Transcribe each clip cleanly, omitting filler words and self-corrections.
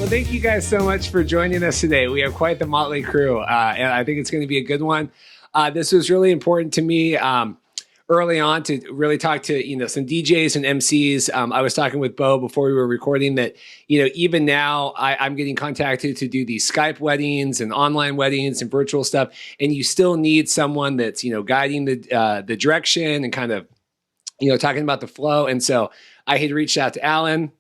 thank you guys so much for joining us today. We have quite the motley crew, and I think it's going to be a good one. This was really important to me early on to really talk to some DJs and MCs. I was talking with Bo before we were recording that even now I'm getting contacted to do these Skype weddings and online weddings and virtual stuff, and you still need someone that's guiding the direction and kind of talking about the flow. And so I had reached out to Alan,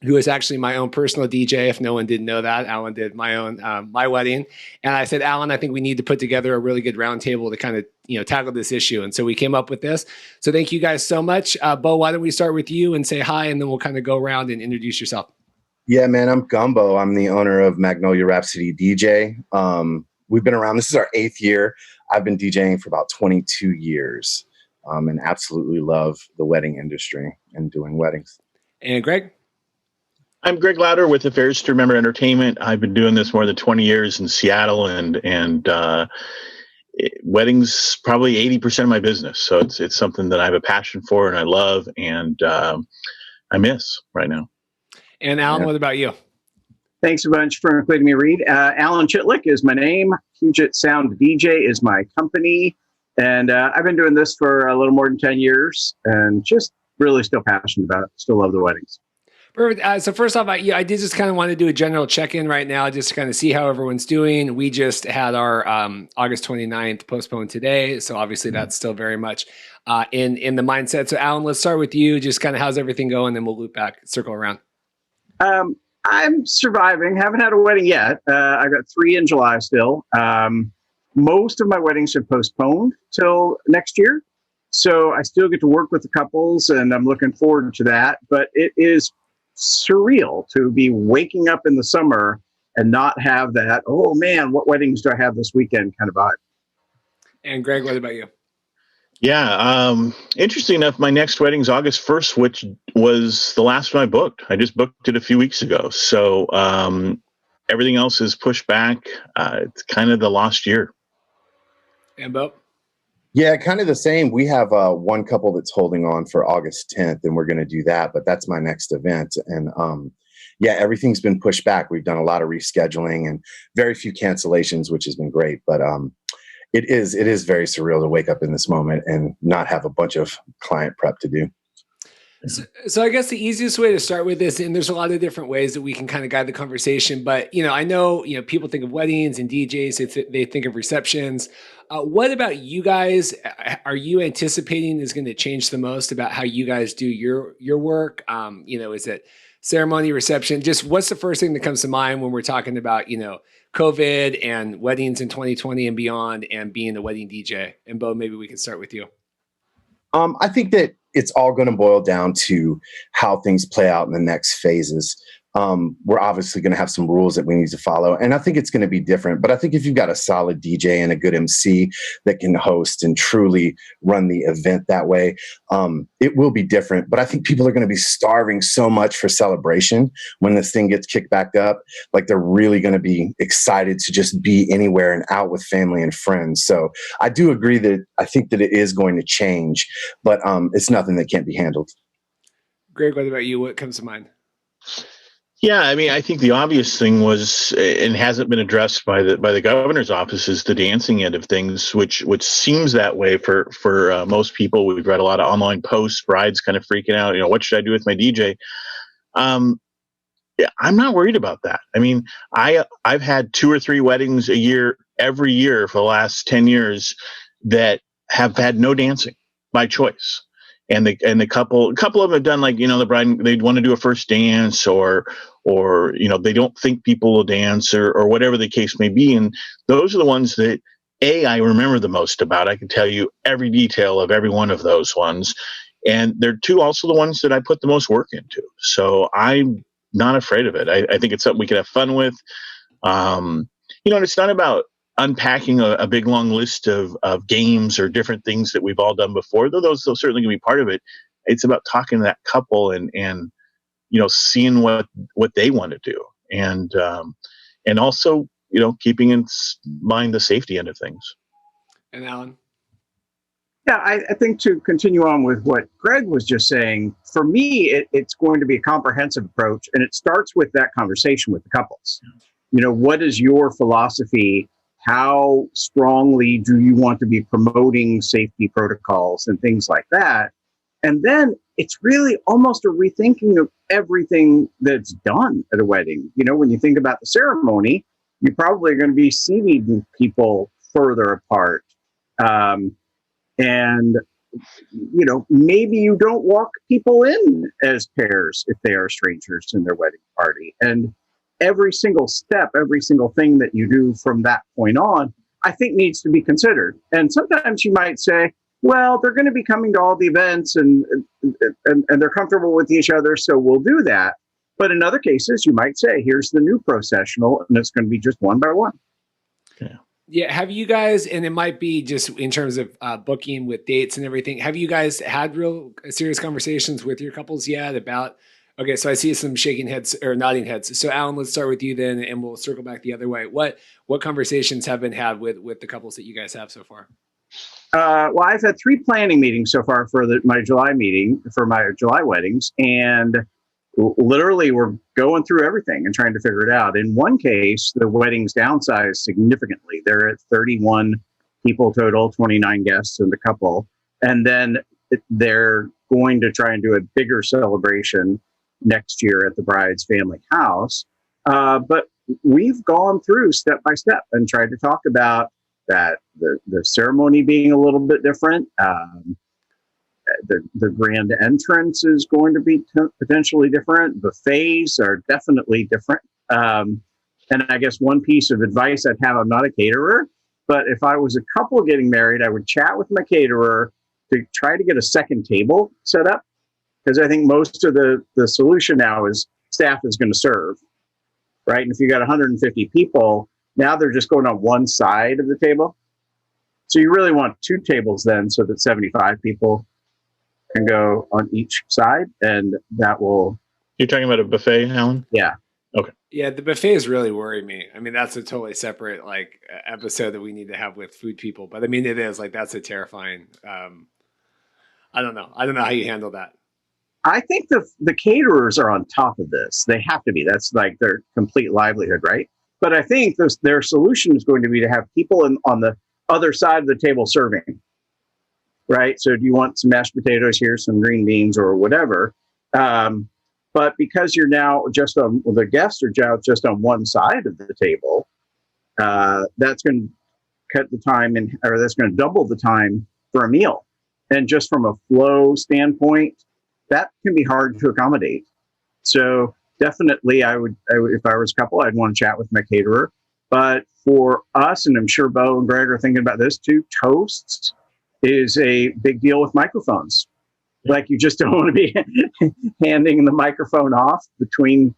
who is actually my own personal DJ. If no one didn't know that, Alan did my own my wedding. And I said, Alan, I think we need to put together a really good roundtable to kind of tackle this issue. And so we came up with this. So thank you guys so much. Bo, why don't we start with you and say hi, and then we'll kind of go around and introduce yourself. Yeah, man, I'm Gumbeaux. I'm the owner of Magnolia Rhapsody DJ. We've been around. This is our 8th year. I've been DJing for about 22 years and absolutely love the wedding industry and doing weddings. And Greg? I'm Greg Lowder with Affairs to Remember Entertainment. I've been doing this more than 20 years in Seattle, and weddings probably 80% of my business. So it's something that I have a passion for and I love, and I miss right now. And Alan, what about you? Thanks a bunch for including me, Reed. Alan Chitlik is my name. Puget Sound DJ is my company, and I've been doing this for a little more than 10 years, and just really still passionate about it. Still love the weddings. Perfect. So first off, I did just kind of want to do a general check-in right now, just to kind of see how everyone's doing. We just had our August 29th postponed today, so obviously that's still very much in the mindset. So Alan, let's start with you. Just kind of how's everything going, then we'll loop back, circle around. I'm surviving. Haven't had a wedding yet. I got 3 in July still. Most of my weddings have postponed till next year, so I still get to work with the couples, and I'm looking forward to that. But it is surreal to be waking up in the summer and not have that, oh man, what weddings do I have this weekend kind of vibe. And Greg, what about you? Yeah. Interesting enough, my next wedding's August 1st, which was the last one I booked. I just booked it a few weeks ago. So everything else is pushed back. It's kind of the lost year. And Bo? Yeah, kind of the same. We have one couple that's holding on for August 10th, and we're going to do that, but that's my next event. And yeah, everything's been pushed back. We've done a lot of rescheduling and very few cancellations, which has been great. But it is very surreal to wake up in this moment and not have a bunch of client prep to do. So I guess the easiest way to start with this, and there's a lot of different ways that we can kind of guide the conversation, but I know people think of weddings and DJs, they think of receptions. What about you guys? Are you anticipating is going to change the most about how you guys do your work? Is it ceremony, reception? Just what's the first thing that comes to mind when we're talking about COVID and weddings in 2020 and beyond, and being a wedding DJ? And Bo, maybe we can start with you. I think that it's all going to boil down to how things play out in the next phases. We're obviously going to have some rules that we need to follow, and I think it's going to be different. But I think if you've got a solid DJ and a good MC that can host and truly run the event that way, it will be different. But I think people are going to be starving so much for celebration when this thing gets kicked back up. Like, they're really going to be excited to just be anywhere and out with family and friends. So I do agree that I think that it is going to change, but it's nothing that can't be handled. Greg, what about you? What comes to mind? Yeah, I mean, I think the obvious thing was, and hasn't been addressed by the governor's office, is the dancing end of things, which seems that way for most people. We've read a lot of online posts, brides kind of freaking out. What should I do with my DJ? Yeah, I'm not worried about that. I mean, I've had 2 or 3 weddings a year, every year for the last 10 years that have had no dancing by choice. And the couple of them have done, like, the bride, they'd want to do a first dance or they don't think people will dance or whatever the case may be. And those are the ones that I remember the most about. I can tell you every detail of every one of those ones. And they're also the ones that I put the most work into. So I'm not afraid of it. I think it's something we can have fun with. And it's not about unpacking a big long list of games or different things that we've all done before, though those certainly can be part of it. It's about talking to that couple and seeing what they want to do, and also keeping in mind the safety end of things. And Alan? Yeah, I think to continue on with what Greg was just saying, for me, it's going to be a comprehensive approach, and it starts with that conversation with the couples. What is your philosophy? How strongly do you want to be promoting safety protocols and things like that? And then it's really almost a rethinking of everything that's done at a wedding. When you think about the ceremony, you're probably going to be seating people further apart. And maybe you don't walk people in as pairs if they are strangers in their wedding party. And every single step, every single thing that you do from that point on, I think needs to be considered. And sometimes you might say, well, they're going to be coming to all the events and they're comfortable with each other, so we'll do that. But in other cases, you might say, here's the new processional, and it's going to be just one by one. Yeah. Yeah. Have you guys, and it might be just in terms of booking with dates and everything, have you guys had real serious conversations with your couples yet about, okay, so I see some shaking heads or nodding heads. So Alan, let's start with you then, and we'll circle back the other way. What conversations have been had with the couples that you guys have so far? Well, I've had 3 planning meetings so far for my July weddings, and literally we're going through everything and trying to figure it out. In one case, the wedding's downsized significantly. They're at 31 people total, 29 guests in the couple, and then they're going to try and do a bigger celebration next year at the bride's family house. But we've gone through step by step and tried to talk about that the ceremony being a little bit different. The grand entrance is going to be potentially different. Buffets are definitely different. And I guess one piece of advice I'd have, I'm not a caterer, but if I was a couple getting married, I would chat with my caterer to try to get a second table set up. Because I think most of the solution now is staff is going to serve, right? And if you got 150 people, now they're just going on one side of the table. So you really want 2 tables then, so that 75 people can go on each side, and that will... You're talking about a buffet, Alan? Yeah. Okay. Yeah, the buffets really worry me. I mean, that's a totally separate episode that we need to have with food people. But I mean, it is that's a terrifying. I don't know how you handle that. I think the caterers are on top of this. They have to be. That's like their complete livelihood, right? But I think their solution is going to be to have people on the other side of the table serving, right? So do you want some mashed potatoes here, some green beans or whatever? But because you're now the guests are just on one side of the table, that's going to cut the time or that's going to double the time for a meal. And just from a flow standpoint, that can be hard to accommodate. So definitely I would, if I was a couple, I'd want to chat with my caterer. But for us, and I'm sure Bo and Greg are thinking about this too, toasts is a big deal with microphones. Like you just don't want to be handing the microphone off between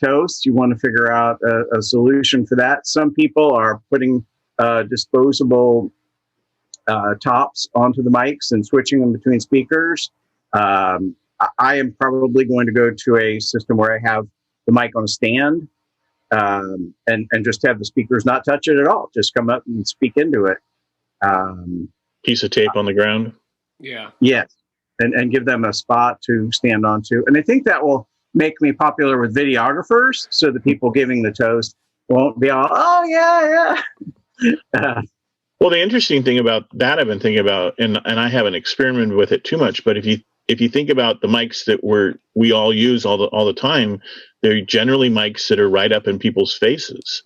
toasts. You want to figure out a solution for that. Some people are putting disposable tops onto the mics and switching them between speakers. I am probably going to go to a system where I have the mic on a stand and just have the speakers not touch it at all. Just come up and speak into it. Piece of tape on the ground. Yeah. Yes. And give them a spot to stand onto. And I think that will make me popular with videographers, so the people giving the toast won't be all, oh, yeah. Well, the interesting thing about that I've been thinking about, and I haven't experimented with it too much, but if you think about the mics that we all use all the time, they're generally mics that are right up in people's faces.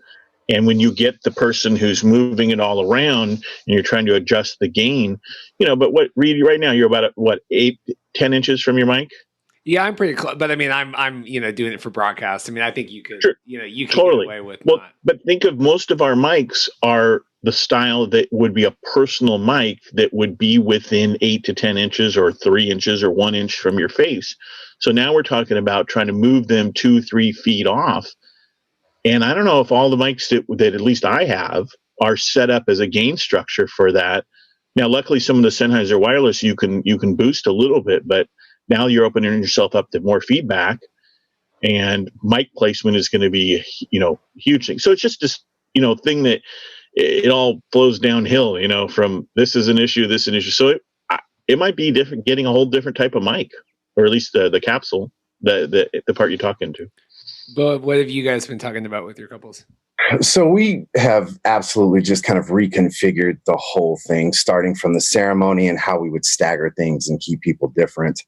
And when you get the person who's moving it all around and you're trying to adjust the gain, but Reed, right now you're about 8-10 inches from your mic. Yeah, I'm pretty close, but I mean, I'm doing it for broadcast. I mean, I think you could, sure. You can totally get away with. Well, but think of most of our mics are the style that would be a personal mic that would be within 8 to 10 inches or 3 inches or 1 inch from your face. So now we're talking about trying to move them 2-3 feet off. And I don't know if all the mics that at least I have are set up as a gain structure for that. Now, luckily, some of the Sennheiser wireless you can boost a little bit, but now you're opening yourself up to more feedback, and mic placement is going to be huge thing. So it's just this thing that it all flows downhill. From this is an issue, this is an issue. So it might be different, getting a whole different type of mic, or at least the capsule, the part you're talking to. But what have you guys been talking about with your couples? So we have absolutely just kind of reconfigured the whole thing, starting from the ceremony and how we would stagger things and keep people different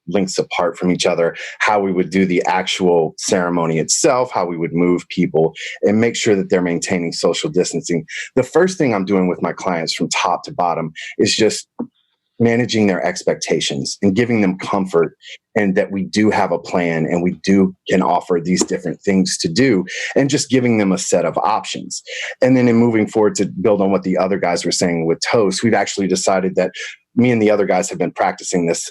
lengths apart from each other, how we would do the actual ceremony itself, how we would move people and make sure that they're maintaining social distancing. The first thing I'm doing with my clients from top to bottom is just managing their expectations and giving them comfort, and that we do have a plan and we can offer these different things to do, and just giving them a set of options. And then in moving forward, to build on what the other guys were saying with toast, we've actually decided that me and the other guys have been practicing this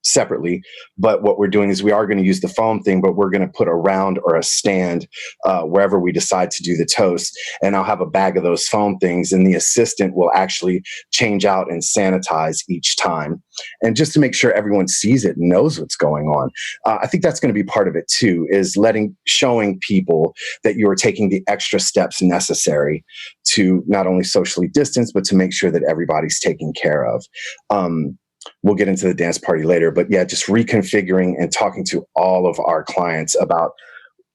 separately, but what we're doing is we are going to use the foam thing, but we're going to put a round or a stand wherever we decide to do the toast, and I'll have a bag of those foam things, and the assistant will actually change out and sanitize each time, and just to make sure everyone sees it and knows what's going on. I think that's going to be part of it too, is showing people that you are taking the extra steps necessary to not only socially distance, but to make sure that everybody's taken care of. We'll get into the dance party later, but yeah, just reconfiguring and talking to all of our clients about,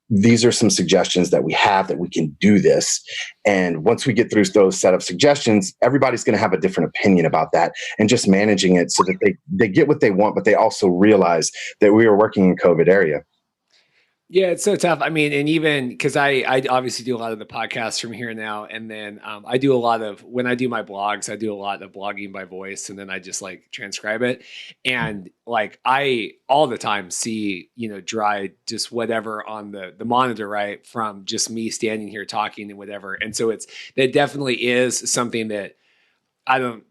these are some suggestions that we have that we can do this. And once we get through those set of suggestions, everybody's going to have a different opinion about that, and just managing it so that they get what they want, but they also realize that we are working in COVID area. Yeah, it's so tough. I mean, and even because I obviously do a lot of the podcasts from here now, and then I do a lot of, when I do my blogs, I do a lot of blogging by voice, and then I just like transcribe it. And like I all the time see, dry just whatever on the monitor, right, from just me standing here talking and whatever. And so that definitely is something that I don't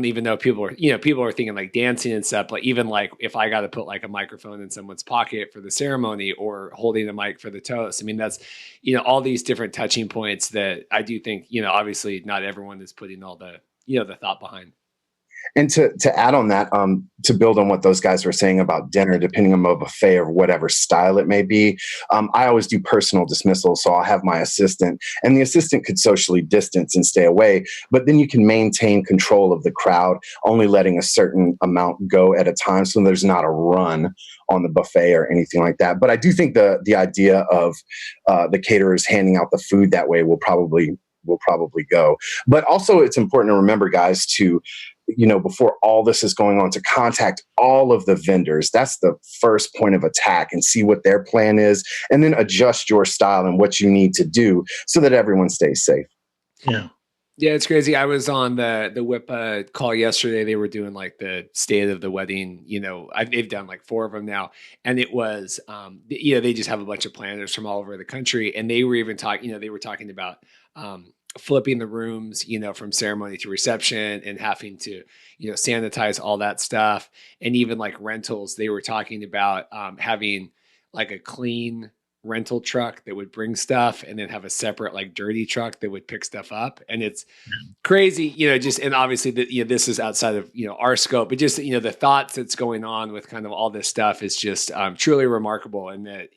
even know, people are thinking like dancing and stuff, but even like if I got to put like a microphone in someone's pocket for the ceremony or holding a mic for the toast, I mean, that's, all these different touching points that I do think, obviously not everyone is putting all the, the thought behind. And to add on that, to build on what those guys were saying about dinner, depending on a buffet or whatever style it may be, I always do personal dismissal. So I'll have my assistant, and the assistant could socially distance and stay away, but then you can maintain control of the crowd, only letting a certain amount go at a time, so there's not a run on the buffet or anything like that. But I do think the idea of the caterers handing out the food that way will probably go. But also it's important to remember, guys, to, before all this is going on, to contact all of the vendors. That's the first point of attack, and see what their plan is, and then adjust your style and what you need to do so that everyone stays safe. Yeah. Yeah, it's crazy. I was on the WIPA call yesterday. They were doing like the state of the wedding. They've done like 4 of them now, and it was, they just have a bunch of planners from all over the country, and they were even talking. They were talking about flipping the rooms, from ceremony to reception, and having to, sanitize all that stuff, and even like rentals. They were talking about having like a clean rental truck that would bring stuff, and then have a separate like dirty truck that would pick stuff up. And it's crazy, and obviously this is outside of, our scope, but just, the thoughts that's going on with kind of all this stuff is just truly remarkable. And that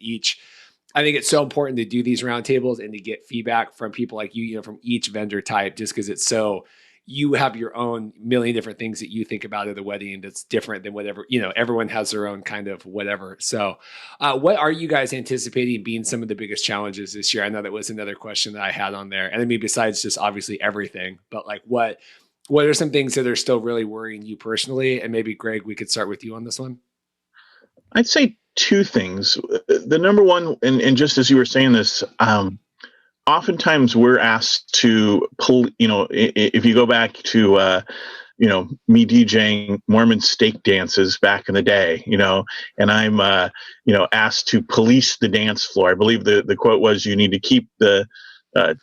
I think it's so important to do these roundtables and to get feedback from people like you, from each vendor type, just because it's so, you have your own million different things that you think about at the wedding that's different than whatever, everyone has their own kind of whatever. So what are you guys anticipating being some of the biggest challenges this year? I know that was another question that I had on there. And I mean, besides just obviously everything, but like what are some things that are still really worrying you personally? And maybe Greg, we could start with you on this one. I'd say 2 things. The number one, and just as you were saying this, oftentimes we're asked to pull, if you go back to, me DJing Mormon stake dances back in the day, and I'm, asked to police the dance floor. I believe the quote was, you need to keep the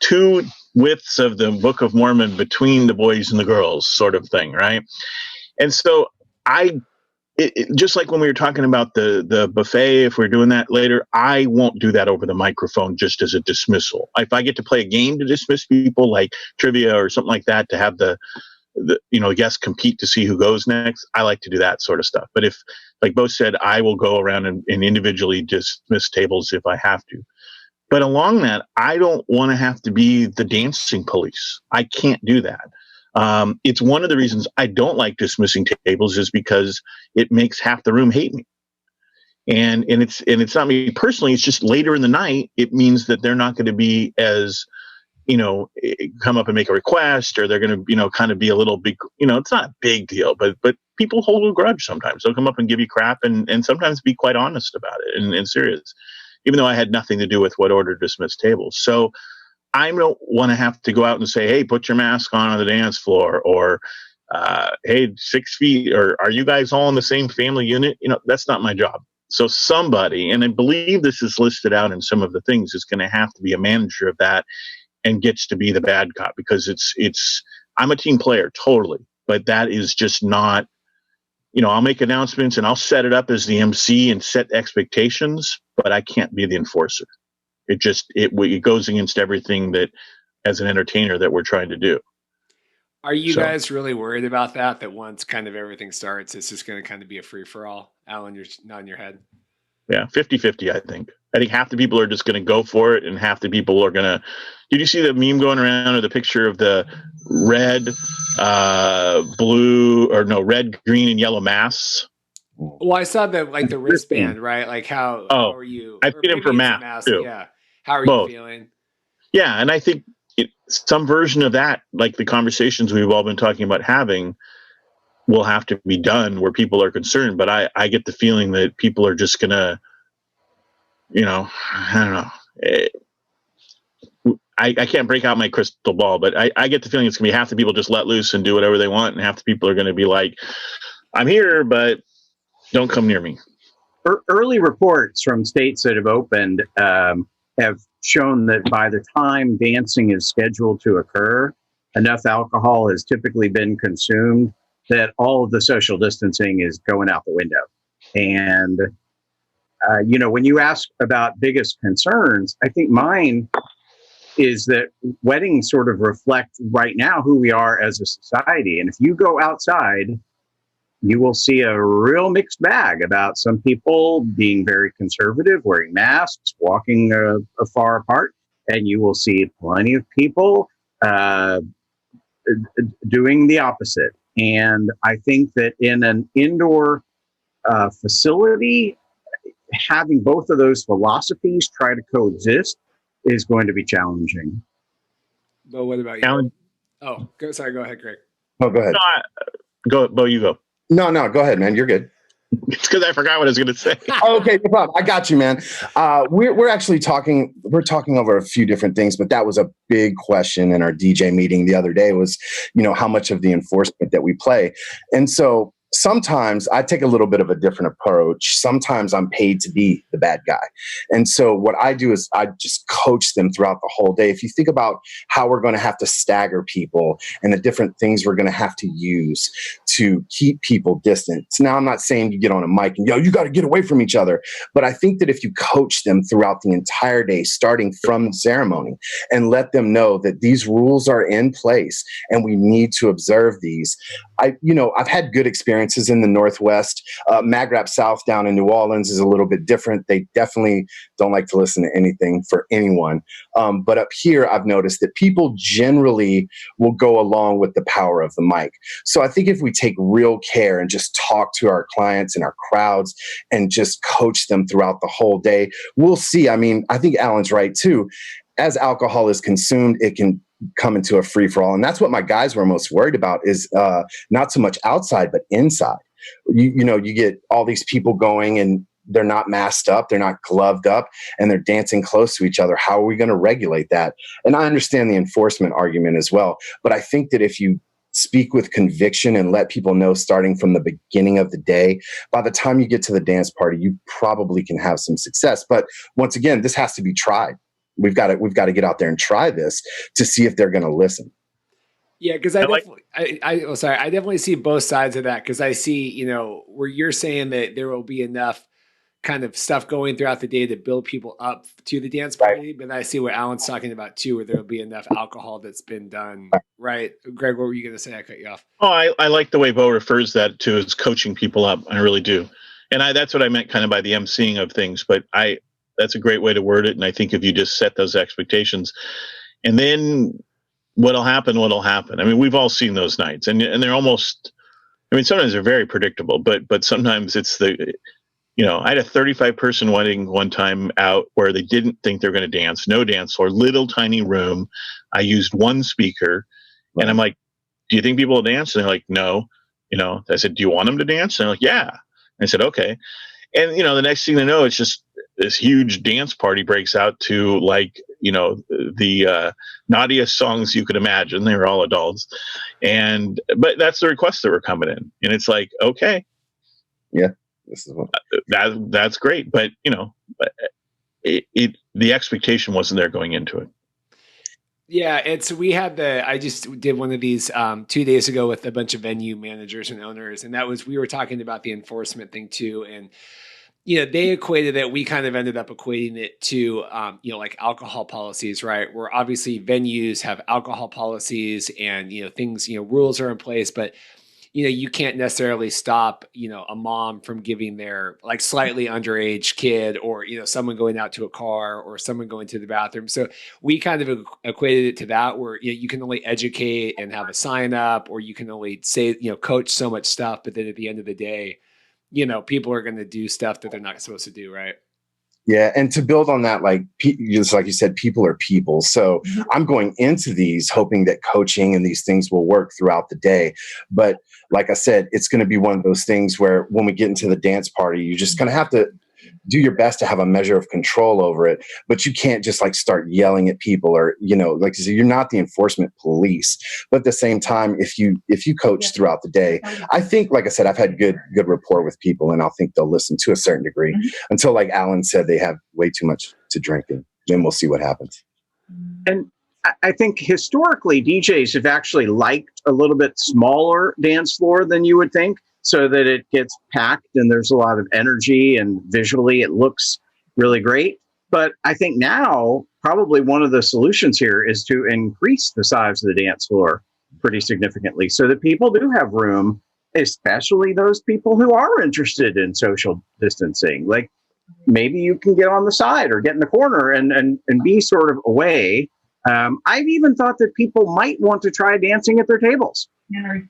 2 widths of the Book of Mormon between the boys and the girls, sort of thing, right? And so just like when we were talking about the buffet, if we're doing that later, I won't do that over the microphone just as a dismissal. If I get to play a game to dismiss people, like trivia or something like that, to have the guests compete to see who goes next, I like to do that sort of stuff. But if, like Bo said, I will go around and individually dismiss tables if I have to. But along that, I don't want to have to be the dancing police. I can't do that. It's one of the reasons I don't like dismissing tables, is because it makes half the room hate me. And it's not me personally. It's just later in the night. It means that they're not going to be as, come up and make a request, or they're going to, kind of be a little big, it's not a big deal, but people hold a grudge sometimes. They'll come up and give you crap, and sometimes be quite honest about it and serious, even though I had nothing to do with what order to dismiss tables. So I don't want to have to go out and say, hey, put your mask on the dance floor, or, hey, 6 feet, or are you guys all in the same family unit? That's not my job. So somebody, and I believe this is listed out in some of the things, is going to have to be a manager of that and gets to be the bad cop, because I'm a team player, totally. But that is just not, I'll make announcements and I'll set it up as the MC and set expectations, but I can't be the enforcer. It goes against everything that, as an entertainer, that we're trying to do. Are you guys really worried about that once kind of everything starts, it's just going to kind of be a free for all? Alan, you're nodding your head. Yeah, 50-50, I think. I think half the people are just going to go for it, and half the people are going to... Did you see the meme going around, or the picture of the red, red, green, and yellow masks? Well, I saw the wristband, right? Like how are you? I've seen him for masks too. Yeah. How are you feeling? Yeah, and I think some version of that, like the conversations we've all been talking about having, will have to be done where people are concerned. But I get the feeling that people are just going to, I don't know. I can't break out my crystal ball, but I get the feeling it's going to be half the people just let loose and do whatever they want, and half the people are going to be like, I'm here, but don't come near me. Early reports from states that have opened have shown that by the time dancing is scheduled to occur, enough alcohol has typically been consumed that all of the social distancing is going out the window. And, when you ask about biggest concerns, I think mine is that weddings sort of reflect right now who we are as a society. And if you go outside, you will see a real mixed bag about some people being very conservative, wearing masks, walking far apart. And you will see plenty of people doing the opposite. And I think that in an indoor facility, having both of those philosophies try to coexist is going to be challenging. But what about you? Alan? Oh, sorry. Go ahead, Greg. Oh, go ahead. Go, Bo, you go. No, go ahead, man. You're good. It's because I forgot what I was going to say. Okay, no problem. I got you, man. We're actually talking. We're talking over a few different things, but that was a big question in our DJ meeting the other day. Was how much of the enforcement that we play, and so sometimes I take a little bit of a different approach. Sometimes I'm paid to be the bad guy, and so what I do is I just coach them throughout the whole day. If you think about how we're going to have to stagger people and the different things we're going to have to use to keep people distant. So now I'm not saying you get on a mic and you got to get away from each other, but I think that if you coach them throughout the entire day, starting from the ceremony, and let them know that these rules are in place and we need to observe these. I've had good experiences in the Northwest. Mag South down in New Orleans is a little bit different. They definitely don't like to listen to anything for anyone. But up here, I've noticed that people generally will go along with the power of the mic. So I think if we take real care and just talk to our clients and our crowds and just coach them throughout the whole day, we'll see. I mean, I think Alan's right too. As alcohol is consumed, it can come into a free-for-all. And that's what my guys were most worried about, is not so much outside, but inside. You get all these people going and they're not masked up, they're not gloved up, and they're dancing close to each other. How are we going to regulate that? And I understand the enforcement argument as well. But I think that if you speak with conviction and let people know starting from the beginning of the day, by the time you get to the dance party, you probably can have some success. But once again, this has to be tried. We've got to get out there and try this to see if they're going to listen. Yeah, because I definitely see both sides of that, because I see, where you're saying that there will be enough kind of stuff going throughout the day to build people up to the dance party. Right. But I see what Alan's talking about too, where there'll be enough alcohol that's been done. Right. Greg, what were you going to say? I cut you off. Oh, I like the way Bo refers that to as coaching people up. I really do. And that's what I meant kind of by the emceeing of things. But that's a great way to word it. And I think if you just set those expectations, and then what'll happen. I mean, we've all seen those nights, and they're almost. I mean, sometimes they're very predictable, but sometimes it's the. I had a 35-person wedding one time out where they didn't think they were going to dance. No dance floor, little tiny room. I used one speaker, and I'm like, "Do you think people will dance?" And they're like, "No." I said, "Do you want them to dance?" And they're like, "Yeah." And I said, "Okay." And the next thing they know, it's just this huge dance party breaks out to the naughtiest songs you could imagine. They were all adults, but that's the requests that were coming in, and it's like, okay, yeah, this is what that's great, but the expectation wasn't there going into it. Yeah, I just did one of these 2 days ago with a bunch of venue managers and owners, and we were talking about the enforcement thing too, and they equated it. We kind of ended up equating it to like alcohol policies, right? Where obviously venues have alcohol policies and things, rules are in place, but you can't necessarily stop, a mom from giving their like slightly underage kid or, someone going out to a car or someone going to the bathroom. So we kind of equated it to that where you can only educate and have a sign up, or you can only say, coach so much stuff. But then at the end of the day, people are going to do stuff that they're not supposed to do. Right. Yeah. And to build on that, just like you said, people are people. So I'm going into these hoping that coaching and these things will work throughout the day. But like I said, it's going to be one of those things where when we get into the dance party, you're just going to have to do your best to have a measure of control over it. But you can't just start yelling at people or, like you said, you're not the enforcement police. But at the same time, if you coach throughout the day, I think, like I said, I've had good rapport with people, and I think they'll listen to a certain degree until, like Alan said, they have way too much to drink, and then we'll see what happens. And I think historically DJs have actually liked a little bit smaller dance floor than you would think, so that it gets packed and there's a lot of energy and visually it looks really great. But I think now probably one of the solutions here is to increase the size of the dance floor pretty significantly so that people do have room, especially those people who are interested in social distancing. Like maybe you can get on the side or get in the corner and be sort of away. I've even thought that people might want to try dancing at their tables. And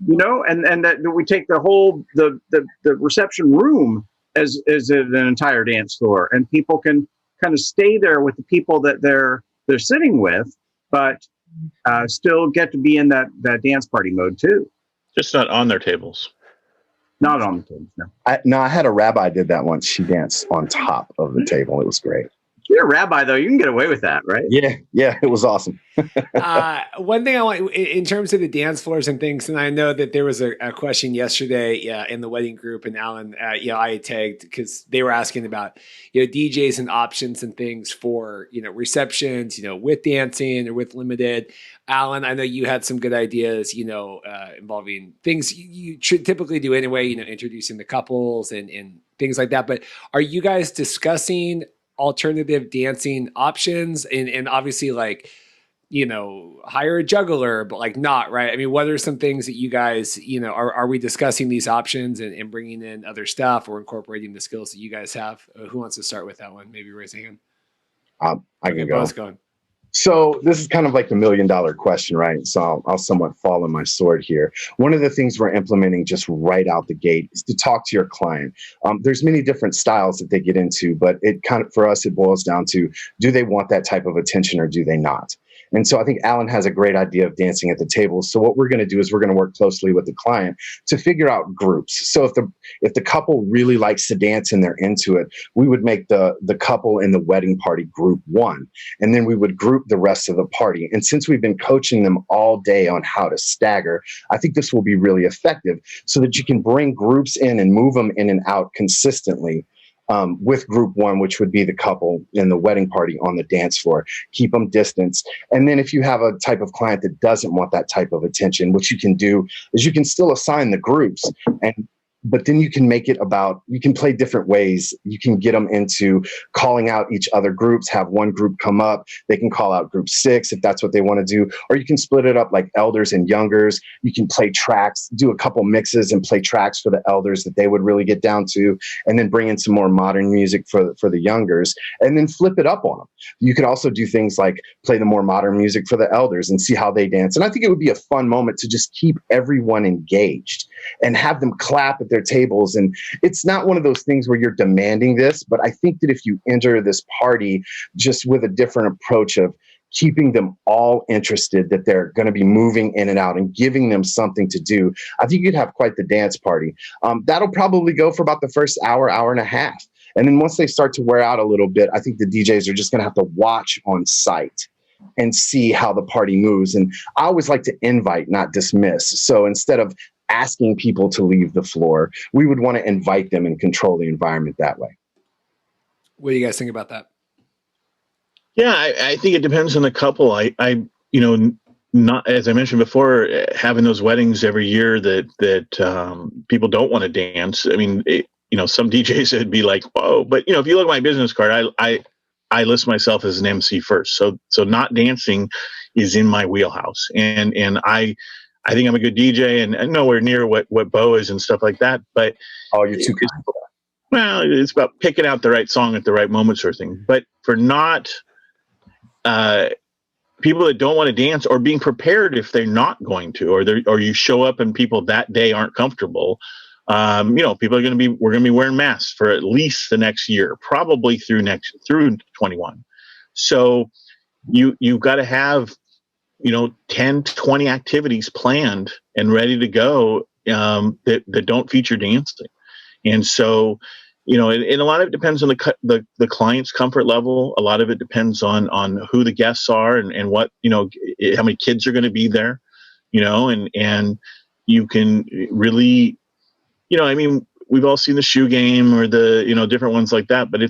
that we take the whole the reception room as an entire dance floor, and people can kind of stay there with the people that they're sitting with, but still get to be in that dance party mode too. Just not on their tables. Not on the tables, no. I had a rabbi did that once. She danced on top of the table. It was great. You're a rabbi, though. You can get away with that, right? Yeah, it was awesome. One thing I want, in terms of the dance floors and things, and I know that there was a question yesterday in the wedding group, and Alan, I had tagged because they were asking about, DJs and options and things for, receptions, with dancing or with limited. Alan, I know you had some good ideas, involving things you should typically do anyway, introducing the couples and things like that. But are you guys discussing alternative dancing options and obviously hire a juggler, but not, right? I mean, what are some things that you guys, are we discussing these options and bringing in other stuff or incorporating the skills that you guys have? Who wants to start with that one? Maybe raise a hand. I can go. Going. So this is kind of like the $1 million question, right? So I'll somewhat fall on my sword here. One of the things we're implementing just right out the gate is to talk to your client. There's many different styles that they get into, but it kind of, for us, it boils down to, do they want that type of attention or do they not? And so I think Alan has a great idea of dancing at the table. So what we're going to do is we're going to work closely with the client to figure out groups. So if the couple really likes to dance and they're into it, we would make the couple in the wedding party group one, and then we would group the rest of the party. And since we've been coaching them all day on how to stagger, I think this will be really effective so that you can bring groups in and move them in and out consistently. With group one, which would be the couple in the wedding party on the dance floor, keep them distanced. And then if you have a type of client that doesn't want that type of attention, what you can do is you can still assign the groups and but then you can make it about, you can play different ways. You can get them into calling out each other groups, have one group come up. They can call out group 6 if that's what they want to do. Or you can split it up like elders and youngers. You can play tracks, do a couple mixes and play tracks for the elders that they would really get down to, and then bring in some more modern music for the youngers, and then flip it up on them. You could also do things like play the more modern music for the elders and see how they dance. And I think it would be a fun moment to just keep everyone engaged and have them clap at their tables. And it's not one of those things where you're demanding this, but I think that if you enter this party just with a different approach of keeping them all interested, that they're going to be moving in and out and giving them something to do, I think you'd have quite the dance party. That'll probably go for about the first hour, hour and a half. And then once they start to wear out a little bit, I think the DJs are just going to have to watch on site and see how the party moves. And I always like to invite, not dismiss. So instead of asking people to leave the floor, we would want to invite them and control the environment that way. What do you guys think about that? Yeah, I think it depends on the couple. I not, as I mentioned before, having those weddings every year that people don't want to dance. I mean, some DJs would be like, whoa, but if you look at my business card, I list myself as an MC first. So not dancing is in my wheelhouse, and I think I'm a good DJ and nowhere near what Bo is and stuff like that. But you're too kind. Well, it's about picking out the right song at the right moment, sort of thing. But for not people that don't want to dance, or being prepared if they're not going to, or you show up and people that day aren't comfortable. People are we're going to be wearing masks for at least the next year, probably through 21. So you've got to have 10 to 20 activities planned and ready to go that don't feature dancing. And so, and a lot of it depends on the client's comfort level. A lot of it depends on who the guests are and what, how many kids are going to be there, and you can really, we've all seen the shoe game or the, different ones like that, but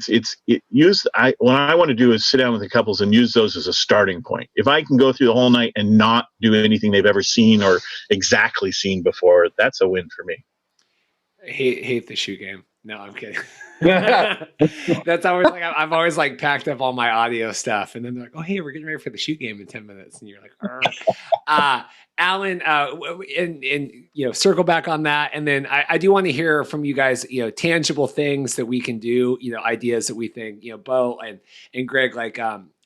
what I want to do is sit down with the couples and use those as a starting point. If I can go through the whole night and not do anything they've ever seen or exactly seen before, that's a win for me. I hate the shoe game. No, I'm kidding. That's always like, I've always like packed up all my audio stuff, and then they're like, "Oh, hey, we're getting ready for the shoot game in 10 minutes," and you're like, Alan, and circle back on that, and then I do want to hear from you guys, tangible things that we can do, ideas that we think, Bo and Greg, like,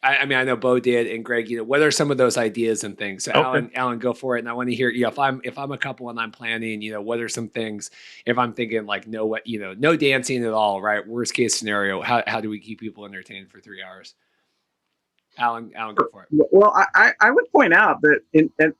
I mean, I know Bo did, and Greg, what are some of those ideas and things? So okay. Alan, go for it. And I want to hear, if I'm a couple and I'm planning, what are some things, if I'm thinking like, no dancing at all, right? Worst case scenario, how do we keep people entertained for 3 hours? Alan, go for it. Well, I would point out that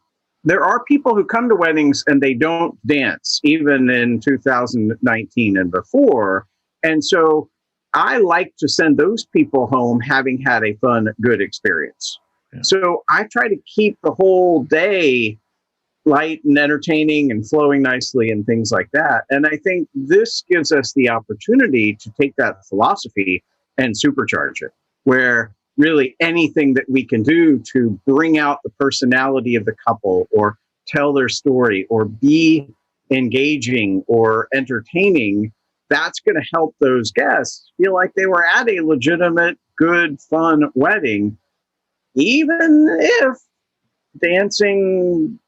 there are people who come to weddings and they don't dance, even in 2019 and before. And so I like to send those people home having had a fun, good experience. Yeah. So I try to keep the whole day light and entertaining and flowing nicely and things like that. And I think this gives us the opportunity to take that philosophy and supercharge it, where really anything that we can do to bring out the personality of the couple or tell their story or be engaging or entertaining, that's going to help those guests feel like they were at a legitimate, good, fun wedding, even if dancing,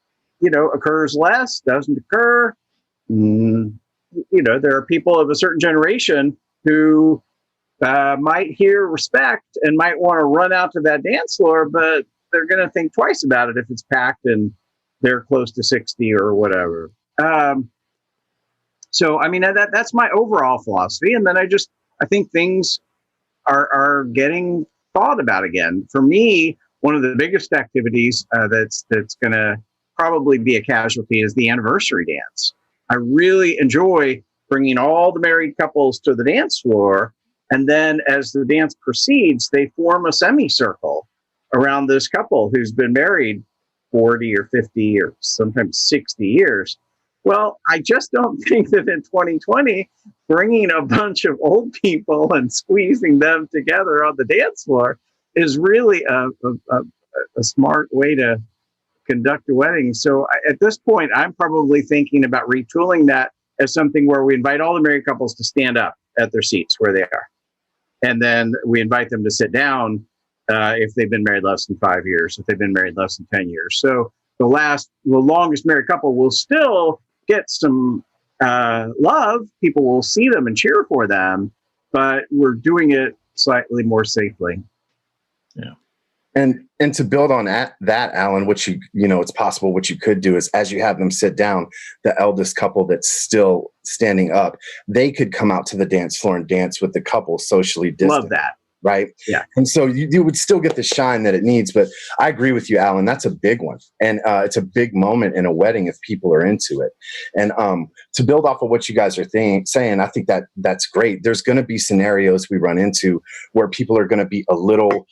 occurs less, doesn't occur. There are people of a certain generation who might hear respect and might want to run out to that dance floor, but they're going to think twice about it if it's packed and they're close to 60 or whatever. So, I mean, that's my overall philosophy. And then I think things are getting thought about again. For me, one of the biggest activities that's going to probably be a casualty is the anniversary dance. I really enjoy bringing all the married couples to the dance floor. And then as the dance proceeds, they form a semicircle around this couple who's been married 40 or 50 or sometimes 60 years. Well, I just don't think that in 2020, bringing a bunch of old people and squeezing them together on the dance floor is really a smart way to conduct a wedding. So at this point, I'm probably thinking about retooling that as something where we invite all the married couples to stand up at their seats where they are. And then we invite them to sit down if they've been married less than 5 years, if they've been married less than 10 years. So the longest married couple will still get some love. People will see them and cheer for them, but we're doing it slightly more safely. Yeah. And to build on that, Alan, what it's possible what you could do is, as you have them sit down, the eldest couple that's still standing up, they could come out to the dance floor and dance with the couple socially distant. Love that. Right? Yeah. And so you would still get the shine that it needs. But I agree with you, Alan. That's a big one. And it's a big moment in a wedding if people are into it. And to build off of what you guys are saying, I think that's great. There's going to be scenarios we run into where people are going to be a little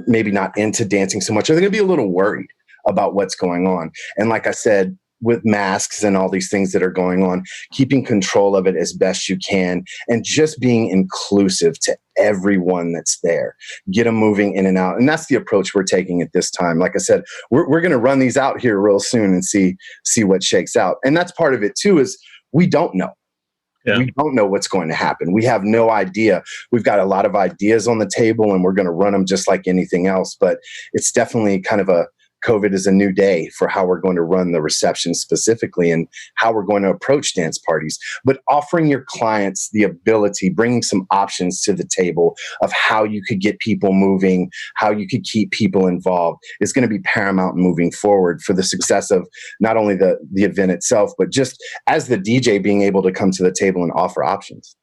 maybe not into dancing so much, or they're going to be a little worried about what's going on. And like I said, with masks and all these things that are going on, keeping control of it as best you can, and just being inclusive to everyone that's there. Get them moving in and out. And that's the approach we're taking at this time. Like I said, we're going to run these out here real soon and see what shakes out. And that's part of it too, is we don't know. Yeah. We don't know what's going to happen. We have no idea. We've got a lot of ideas on the table and we're going to run them just like anything else. But it's definitely kind of COVID is a new day for how we're going to run the reception specifically and how we're going to approach dance parties. But offering your clients the ability, bringing some options to the table of how you could get people moving, how you could keep people involved is going to be paramount moving forward for the success of not only the event itself, but just as the DJ being able to come to the table and offer options.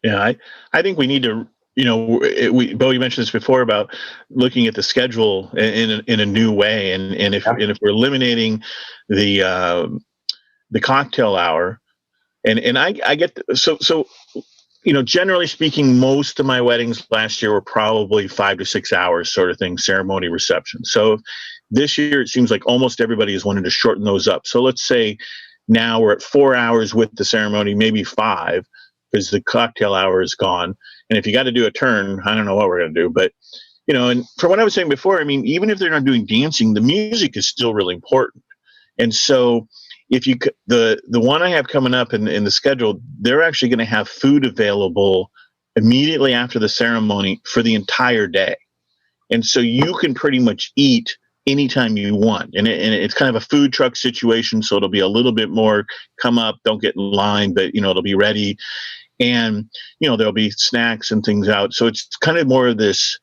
Yeah, I think we need to, Bo, you mentioned this before about looking at the schedule in a new way, and if we're eliminating the cocktail hour, and I get so generally speaking, most of my weddings last year were probably 5 to 6 hours sort of thing, ceremony, reception. So this year it seems like almost everybody is wanting to shorten those up. So let's say now we're at 4 hours with the ceremony, maybe 5. Because the cocktail hour is gone. And if you got to do a turn, I don't know what we're going to do. But, and from what I was saying before, I mean, even if they're not doing dancing, the music is still really important. And so if the one I have coming up in the schedule, they're actually going to have food available immediately after the ceremony for the entire day. And so you can pretty much eat anytime you want. And it's kind of a food truck situation. So it'll be a little bit more come up, don't get in line, but, it'll be ready. And, there'll be snacks and things out. So it's kind of more of this,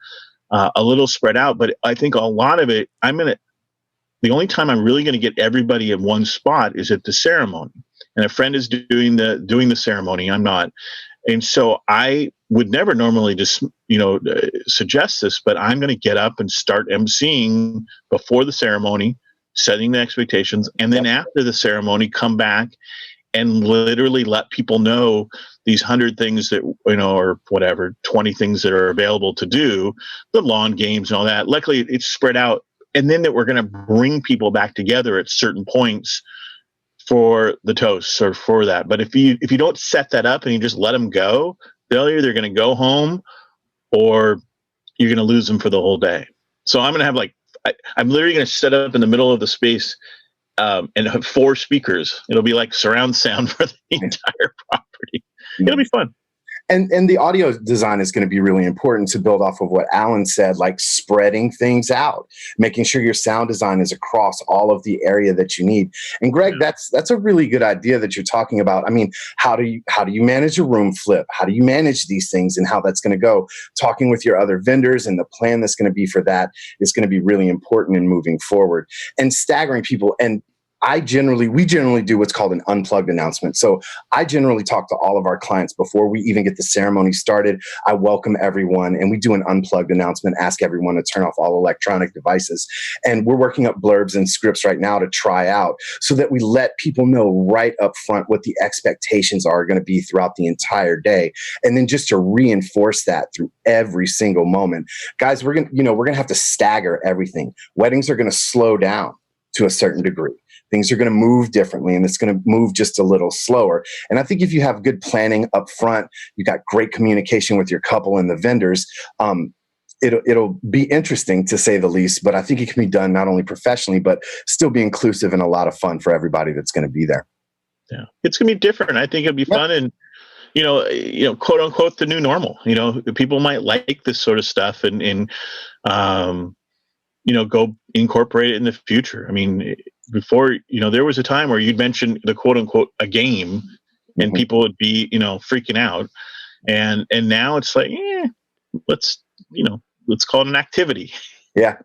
a little spread out. But I think a lot of it, the only time I'm really going to get everybody in one spot is at the ceremony. And a friend is doing the ceremony. I'm not. And so I would never normally just, suggest this, but I'm going to get up and start emceeing before the ceremony, setting the expectations. And then after the ceremony, come back and literally let people know these 100 things that, or whatever, 20 things that are available to do, the lawn games and all that. Luckily, it's spread out. And then that we're going to bring people back together at certain points for the toasts or for that. But if you don't set that up and you just let them go, they're either going to go home or you're going to lose them for the whole day. So I'm going to have I'm literally going to set up in the middle of the space and have 4 speakers. It'll be like surround sound for the entire property. It'll be fun. And the audio design is going to be really important to build off of what Alan said, like spreading things out, making sure your sound design is across all of the area that you need. And Greg, that's a really good idea that you're talking about. I mean, how do you manage a room flip? How do you manage these things and how that's going to go? Talking with your other vendors and the plan that's going to be for that is going to be really important in moving forward and staggering people. And we generally do what's called an unplugged announcement. So I generally talk to all of our clients before we even get the ceremony started. I welcome everyone and we do an unplugged announcement, ask everyone to turn off all electronic devices. And we're working up blurbs and scripts right now to try out so that we let people know right up front what the expectations are going to be throughout the entire day. And then just to reinforce that through every single moment. Guys, we're going to have to stagger everything. Weddings are going to slow down to a certain degree. Things are going to move differently and it's going to move just a little slower. And I think if you have good planning up front, you got great communication with your couple and the vendors, it'll be interesting to say the least, but I think it can be done not only professionally, but still be inclusive and a lot of fun for everybody that's going to be there. Yeah. It's going to be different. I think it'll be fun. And, quote unquote, the new normal. People might like this sort of stuff and go incorporate it in the future. I mean, before, there was a time where you'd mention the quote unquote a game and people would be, freaking out. And now it's like, let's call it an activity. Yeah.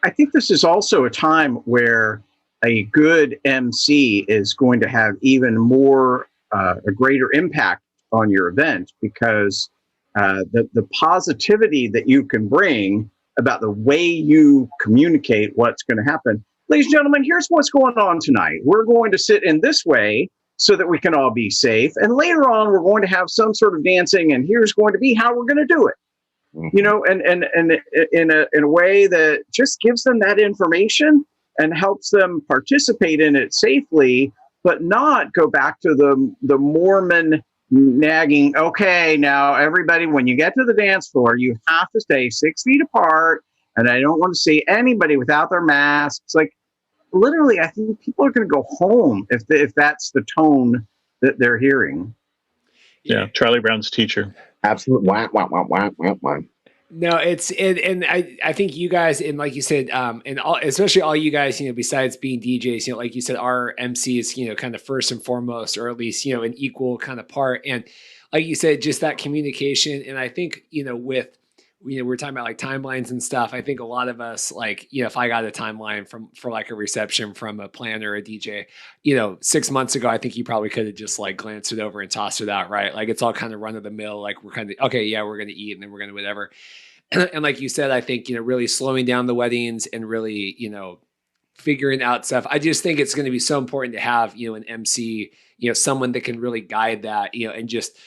I think this is also a time where a good MC is going to have even more, a greater impact on your event, because the positivity that you can bring about the way you communicate what's going to happen. Ladies and gentlemen, here's what's going on tonight. We're going to sit in this way so that we can all be safe. And later on, we're going to have some sort of dancing, and here's going to be how we're going to do it. And in a way that just gives them that information and helps them participate in it safely, but not go back to the Mormon nagging. Okay, now everybody, when you get to the dance floor, you have to stay 6 feet apart, and I don't want to see anybody without their masks. Like, literally, I think people are going to go home if that's the tone that they're hearing. Yeah, Charlie Brown's teacher. Absolutely. No, and I think you guys, and like you said, and especially all you guys, besides being DJs, like you said, our MC is, kind of first and foremost, or at least, an equal kind of part. And like you said, just that communication. And I think, with, we're talking about like timelines and stuff. I think a lot of us, like, if I got a timeline for like a reception from a planner or a DJ, 6 months ago, I think you probably could have just like glanced it over and tossed it out, right? Like, it's all kind of run of the mill. Like, we're kind of, okay, yeah, we're going to eat and then we're going to whatever. And like you said, I think, really slowing down the weddings and really, figuring out stuff. I just think it's going to be so important to have, an MC, someone that can really guide that, and just,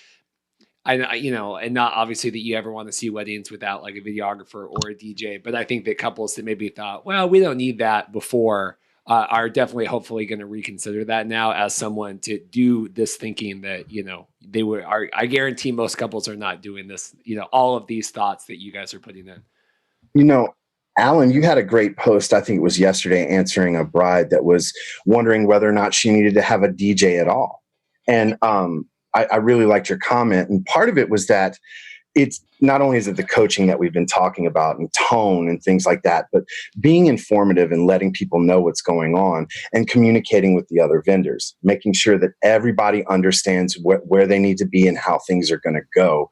and not obviously that you ever want to see weddings without like a videographer or a DJ, but I think that couples that maybe thought, well, we don't need that before, are definitely hopefully going to reconsider that now as someone to do this, thinking that, they would, I guarantee most couples are not doing this, all of these thoughts that you guys are putting in. Alan, you had a great post, I think it was yesterday, answering a bride that was wondering whether or not she needed to have a DJ at all. And, I really liked your comment. And part of it was that it's not only is it the coaching that we've been talking about and tone and things like that, but being informative and letting people know what's going on and communicating with the other vendors, making sure that everybody understands where they need to be and how things are going to go.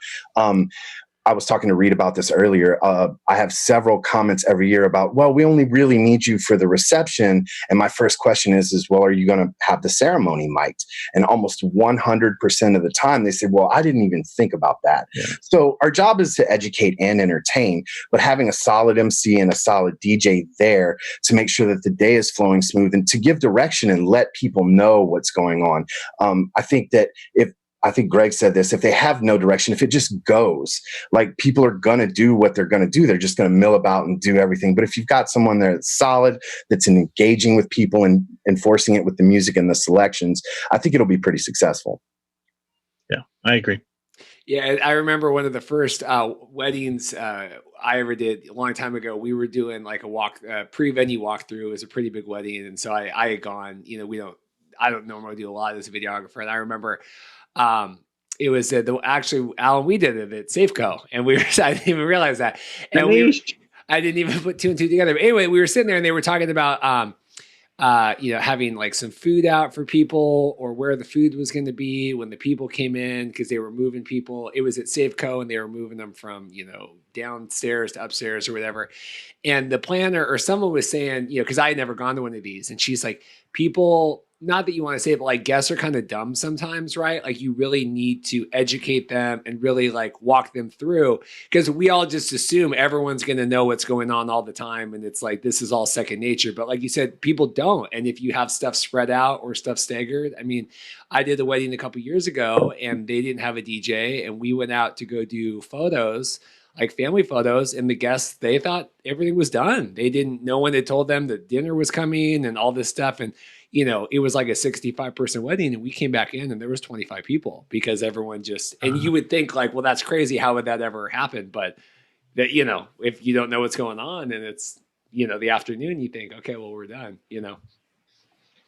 I was talking to Reed about this earlier. I have several comments every year about, well, we only really need you for the reception. And my first question is, well, are you going to have the ceremony mic'd? And almost 100% of the time they say, well, I didn't even think about that. Yeah. So our job is to educate and entertain, but having a solid MC and a solid DJ there to make sure that the day is flowing smooth and to give direction and let people know what's going on. I think Greg said this, if they have no direction, if it just goes, like, people are going to do what they're going to do. They're just going to mill about and do everything. But if you've got someone there that's solid, that's engaging with people and enforcing it with the music and the selections, I think it'll be pretty successful. Yeah, I agree. Yeah, I remember one of the first weddings I ever did a long time ago. We were doing like a pre-venue walkthrough. It was a pretty big wedding. And so I had gone, I don't normally do a lot as a videographer. And I remember it was actually, Alan, we did it at Safeco, and I didn't even realize that. And I didn't even put two and two together. But anyway, we were sitting there and they were talking about, having like some food out for people, or where the food was going to be when the people came in, because they were moving people. It was at Safeco and they were moving them from, downstairs to upstairs or whatever. And the planner or someone was saying, because I had never gone to one of these, and she's like, people, not that you want to say it, but like, guests are kind of dumb sometimes, right? Like, you really need to educate them and really like walk them through, because we all just assume everyone's going to know what's going on all the time. And it's like, this is all second nature. But like you said, people don't. And if you have stuff spread out or stuff staggered, I mean, I did a wedding a couple years ago and they didn't have a DJ, and we went out to go do photos, like family photos, and the guests, they thought everything was done. No one had told them that dinner was coming and all this stuff. And, it was like a 65-person wedding, and we came back in and there was 25 people, because everyone just, and you would think like, well, that's crazy. How would that ever happen? But that, if you don't know what's going on and it's, the afternoon, you think, okay, well, we're done,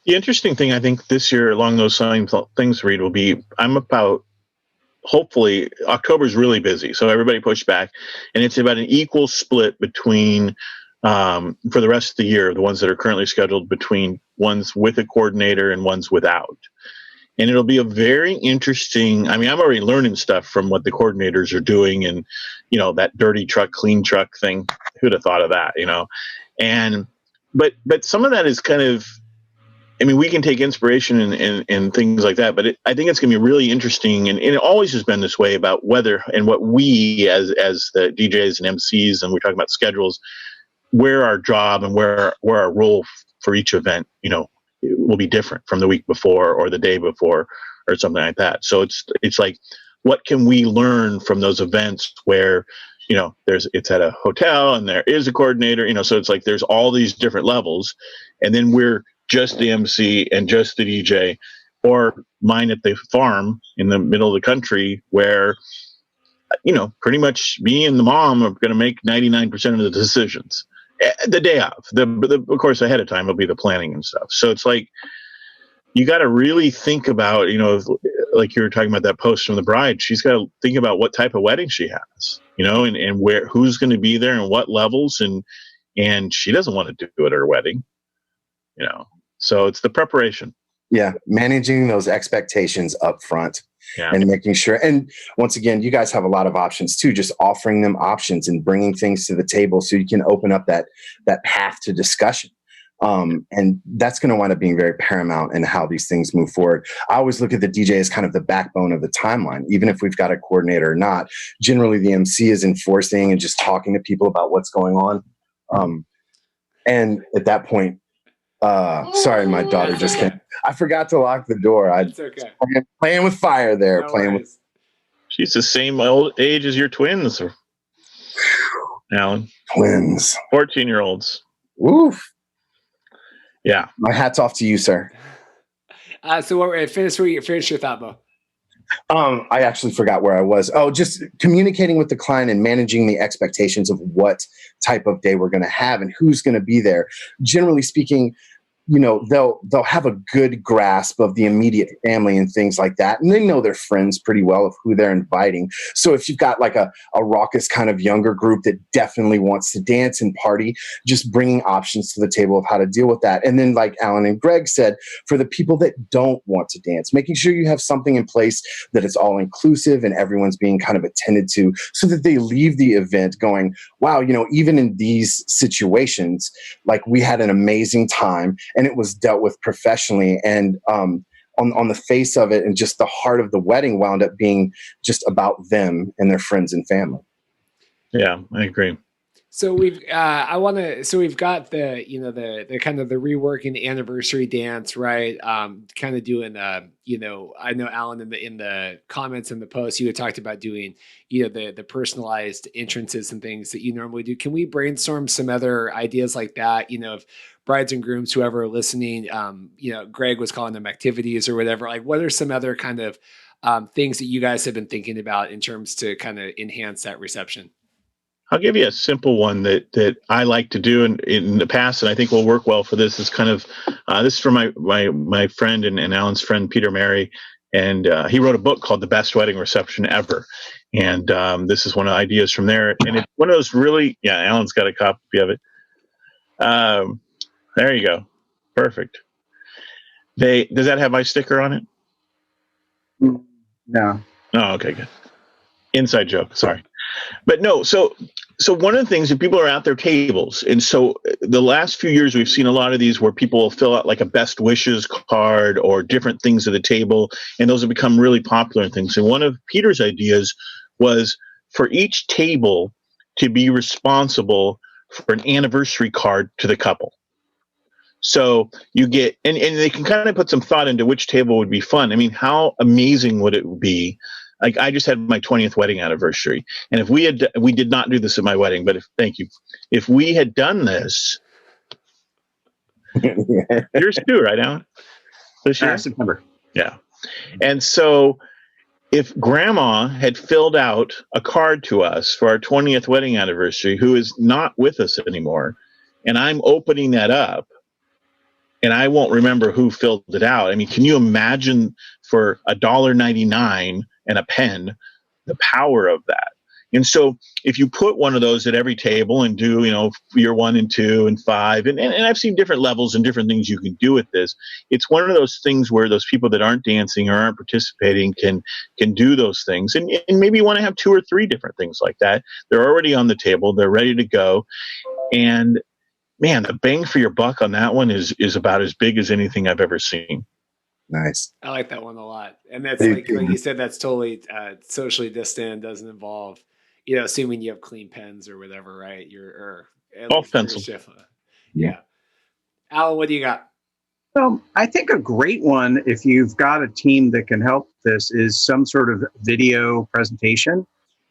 The interesting thing I think this year along those same things, Reed, will be hopefully October's really busy, so everybody pushed back, and it's about an equal split between for the rest of the year, the ones that are currently scheduled, between ones with a coordinator and ones without. And it'll be a very interesting, I mean, I'm already learning stuff from what the coordinators are doing, and that dirty truck, clean truck thing. Who'd have thought of that, and but some of that is kind of, I mean, we can take inspiration and things like that, but I think it's going to be really interesting, and it always has been this way about whether and what we as the DJs and MCs, and we're talking about schedules, where our job and where our role for each event, it will be different from the week before or the day before or something like that. So it's like, what can we learn from those events where it's at a hotel and there is a coordinator, so it's like there's all these different levels, and then we're just the MC and just the DJ, or mine at the farm in the middle of the country where, pretty much me and the mom are going to make 99% of the decisions the day of. Of course, ahead of time will be the planning and stuff. So it's like, you got to really think about, like you were talking about that post from the bride, she's got to think about what type of wedding she has, and where, who's going to be there and what levels, and she doesn't want to do it at her wedding, so it's the preparation. Yeah, managing those expectations up front. Yeah. And making sure, and once again, you guys have a lot of options too, just offering them options and bringing things to the table so you can open up that path to discussion. And that's going to wind up being very paramount in how these things move forward. I always look at the DJ as kind of the backbone of the timeline, even if we've got a coordinator or not. Generally, the MC is enforcing and just talking to people about what's going on. And at that point, sorry, my daughter just came. I forgot to lock the door. It's okay. Playing with fire there. No worries. She's the same old age as your twins, Alan. Twins. 14-year-olds. Woof. Yeah. My hat's off to you, sir. So finish your thought, Bo. I actually forgot where I was. Oh, just communicating with the client and managing the expectations of what type of day we're going to have and who's going to be there. Generally speaking, they'll have a good grasp of the immediate family and things like that. And they know their friends pretty well of who they're inviting. So if you've got like a raucous kind of younger group that definitely wants to dance and party, just bringing options to the table of how to deal with that. And then like Alan and Greg said, for the people that don't want to dance, making sure you have something in place that is all inclusive and everyone's being kind of attended to so that they leave the event going, wow, even in these situations, like we had an amazing time. And it was dealt with professionally, and on the face of it, and just the heart of the wedding wound up being just about them and their friends and family. Yeah, I agree. So we've got the the kind of the reworking anniversary dance, right? Kind of doing I know Alan in the comments in the post, you had talked about doing the personalized entrances and things that you normally do. Can we brainstorm some other ideas like that? If brides and grooms, whoever are listening, Greg was calling them activities or whatever. Like, what are some other kind of things that you guys have been thinking about in terms to kind of enhance that reception? I'll give you a simple one that I like to do in the past, and I think will work well for this. Is kind of this is from my friend and Alan's friend Peter Mary, and he wrote a book called "The Best Wedding Reception Ever," and this is one of the ideas from there. And it's one of those really, Alan's got a copy of it. There you go, perfect. Does that have my sticker on it? No. Oh, okay, good. Inside joke. Sorry. But no, so one of the things that people are at their tables, and so the last few years we've seen a lot of these where people will fill out like a best wishes card or different things at the table, and those have become really popular things. And one of Peter's ideas was for each table to be responsible for an anniversary card to the couple. So you get, and they can kind of put some thought into which table would be fun. I mean, how amazing would it be? Like, I just had my 20th wedding anniversary, and if we did not do this at my wedding, but thank you. If we had done this, yours too, right, Alan? This year? September. Yeah. And so if grandma had filled out a card to us for our 20th wedding anniversary, who is not with us anymore, and I'm opening that up, and I won't remember who filled it out. I mean, can you imagine for $1.99 and a pen, the power of that? And so if you put one of those at every table and do, year 1 and 2 and 5, and I've seen different levels and different things you can do with this. It's one of those things where those people that aren't dancing or aren't participating can do those things. And maybe you want to have 2 or 3 different things like that. They're already on the table. They're ready to go. And man, the bang for your buck on that one is about as big as anything I've ever seen. Nice. I like that one a lot. And that's like you said, that's totally socially distant, doesn't involve, assuming you have clean pens or whatever, right? Or off pencil. Yeah. Alan, what do you got? I think a great one, if you've got a team that can help this, is some sort of video presentation,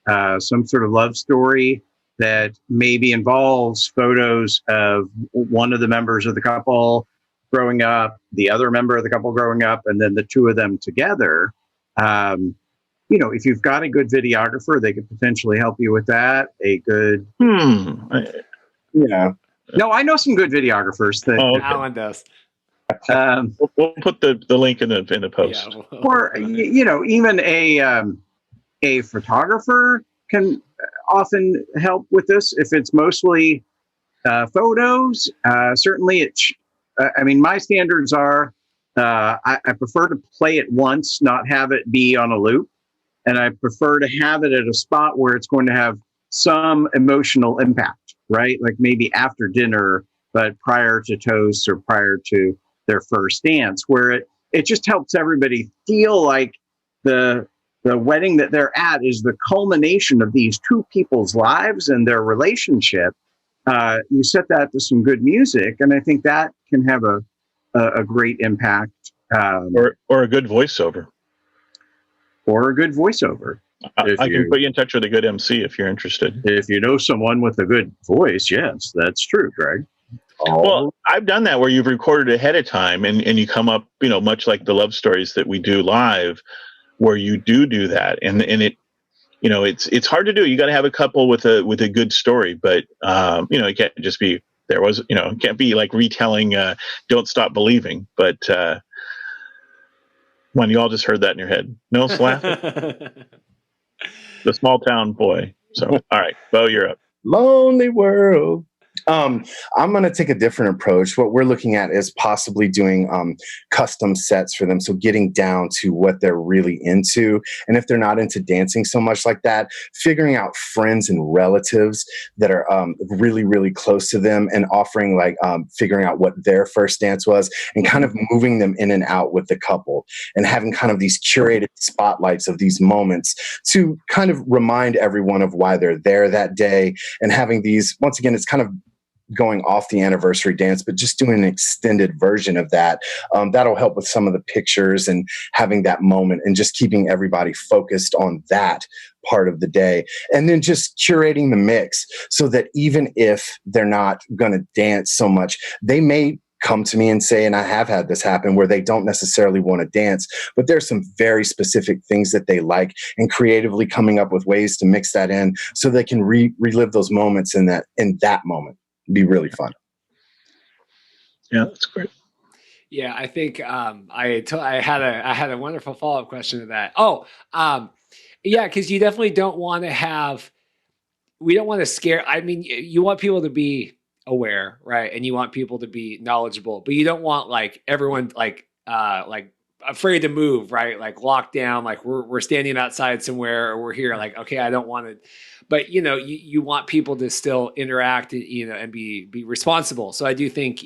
some sort of love story that maybe involves photos of one of the members of the couple growing up, the other member of the couple growing up, and then the two of them together. If you've got a good videographer, they could potentially help you with that. A good, No, I know some good videographers that Alan does. We'll put the link in the post. Yeah, or even a photographer can often help with this if it's mostly photos. Certainly, my standards are I prefer to play it once, not have it be on a loop, and I prefer to have it at a spot where it's going to have some emotional impact, right? Like maybe after dinner, but prior to toast or prior to their first dance, where it just helps everybody feel like the wedding that they're at is the culmination of these two people's lives and their relationship. You set that to some good music, and I think that can have a great impact. Or a good voiceover. Or a good voiceover. I can put you in touch with a good MC if you're interested. If you know someone with a good voice, yes, that's true, Greg. Well, I've done that where you've recorded ahead of time and you come up, much like the love stories that we do live, where you do that. And it, it's hard to do. You got to have a couple with a good story, but, it can't just be, it can't be like retelling, Don't Stop Believing, but, when you all just heard that in your head, no laugh. The small town boy. So, all right, Bo, you're up. Lonely world. I'm going to take a different approach. What we're looking at is possibly doing custom sets for them. So getting down to what they're really into. And if they're not into dancing so much like that, figuring out friends and relatives that are really, really close to them and offering figuring out what their first dance was and kind of moving them in and out with the couple and having kind of these curated spotlights of these moments to kind of remind everyone of why they're there that day and having these, once again, it's kind of going off the anniversary dance, but just doing an extended version of that. That'll help with some of the pictures and having that moment and just keeping everybody focused on that part of the day. And then just curating the mix so that even if they're not going to dance so much, they may come to me and say, and I have had this happen, where they don't necessarily want to dance, but there's some very specific things that they like, and creatively coming up with ways to mix that in so they can relive those moments in that moment. It'd be really fun. Yeah, that's great. Yeah, I think I had a wonderful follow-up question to that. Yeah, because you definitely don't want to have. We don't want to scare. I mean, you want people to be aware, right? And you want people to be knowledgeable, but you don't want everyone like afraid to move, right? Like locked down, like we're standing outside somewhere or we're here, like, okay, I don't want to, but you want people to still interact, and be responsible. So I do think,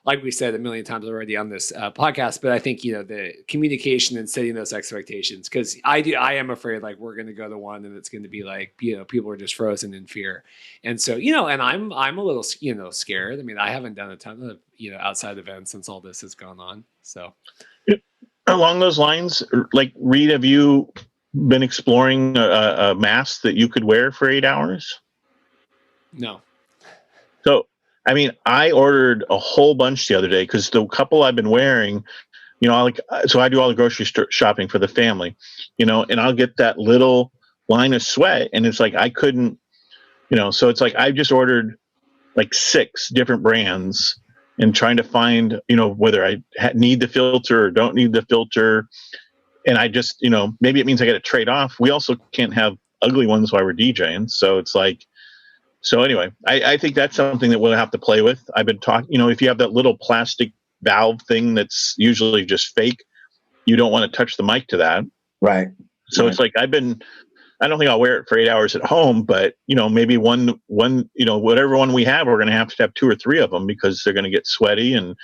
like we said a million times already on this podcast, but I think, the communication and setting those expectations, because I am afraid we're going to go to one and it's going to be people are just frozen in fear. And so, and I'm a little, scared. I mean, I haven't done a ton of, outside events since all this has gone on. So along those lines, Reed, have you been exploring a mask that you could wear for 8 hours? No. So, I mean, I ordered a whole bunch the other day because the couple I've been wearing, so I do all the grocery shopping for the family, and I'll get that little line of sweat, and it's I couldn't, so it's I just ordered 6 different brands, and trying to find, whether I need the filter or don't need the filter. And I just, maybe it means I got to trade off. We also can't have ugly ones while we're DJing. So it's like, so anyway, I think that's something that we'll have to play with. I've been talking, if you have that little plastic valve thing that's usually just fake, you don't want to touch the mic to that. Right. So right. it's like, I don't think I'll wear it for 8 hours at home, but maybe one, whatever one we have, we're going to have 2 or 3 of them because they're going to get sweaty and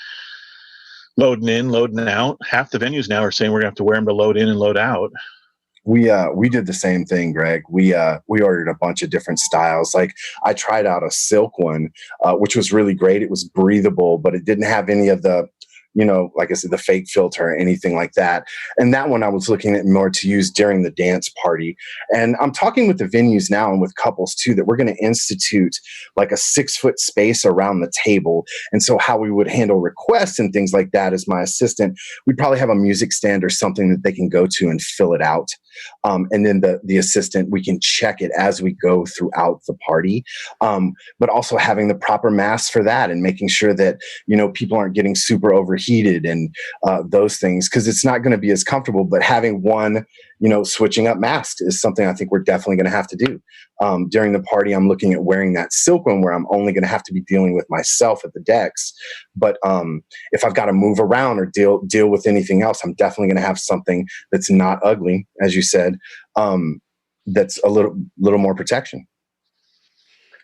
loading in, loading out. Half the venues now are saying we're going to have to wear them to load in and load out. We did the same thing, Greg. We ordered a bunch of different styles. Like I tried out a silk one, which was really great. It was breathable, but it didn't have any of the, like I said, the fake filter or anything like that. And that one I was looking at more to use during the dance party. And I'm talking with the venues now and with couples too, that we're going to institute like a 6-foot space around the table. And so how we would handle requests and things like that as my assistant, we'd probably have a music stand or something that they can go to and fill it out. And then the assistant, we can check it as we go throughout the party. But also having the proper masks for that and making sure that, people aren't getting super overheated and those things, because it's not going to be as comfortable. But having one, switching up masks is something I think we're definitely going to have to do. During the party, I'm looking at wearing that silk one where I'm only going to have to be dealing with myself at the decks. But if I've got to move around or deal with anything else, I'm definitely going to have something that's not ugly, as you said, that's a little more protection.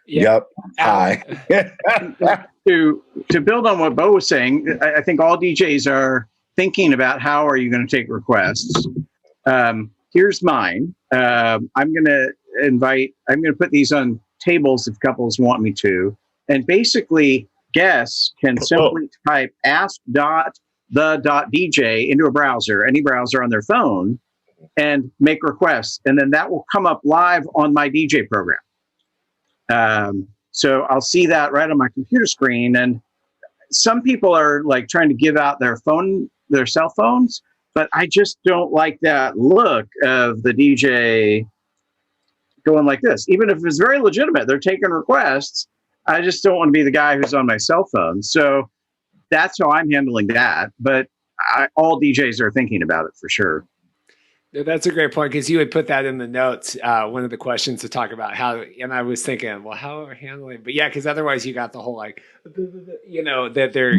Yeah. Yep. Hi. To build on what Bo was saying, I think all DJs are thinking about how are you going to take requests. Here's mine. I'm going to put these on tables if couples want me to. And basically, guests can simply type ask.the.dj into a browser, any browser on their phone, and make requests. And then that will come up live on my DJ program. So I'll see that right on my computer screen. And some people are like trying to give out their cell phones, but I just don't like that look of the DJ going like this. Even if it's very legitimate, they're taking requests. I just don't want to be the guy who's on my cell phone. So that's how I'm handling that. But all DJs are thinking about it for sure. That's a great point, because you would put that in the notes, one of the questions to talk about how, and I was thinking, well, how are handling, but yeah, because otherwise you got the whole like, that they're,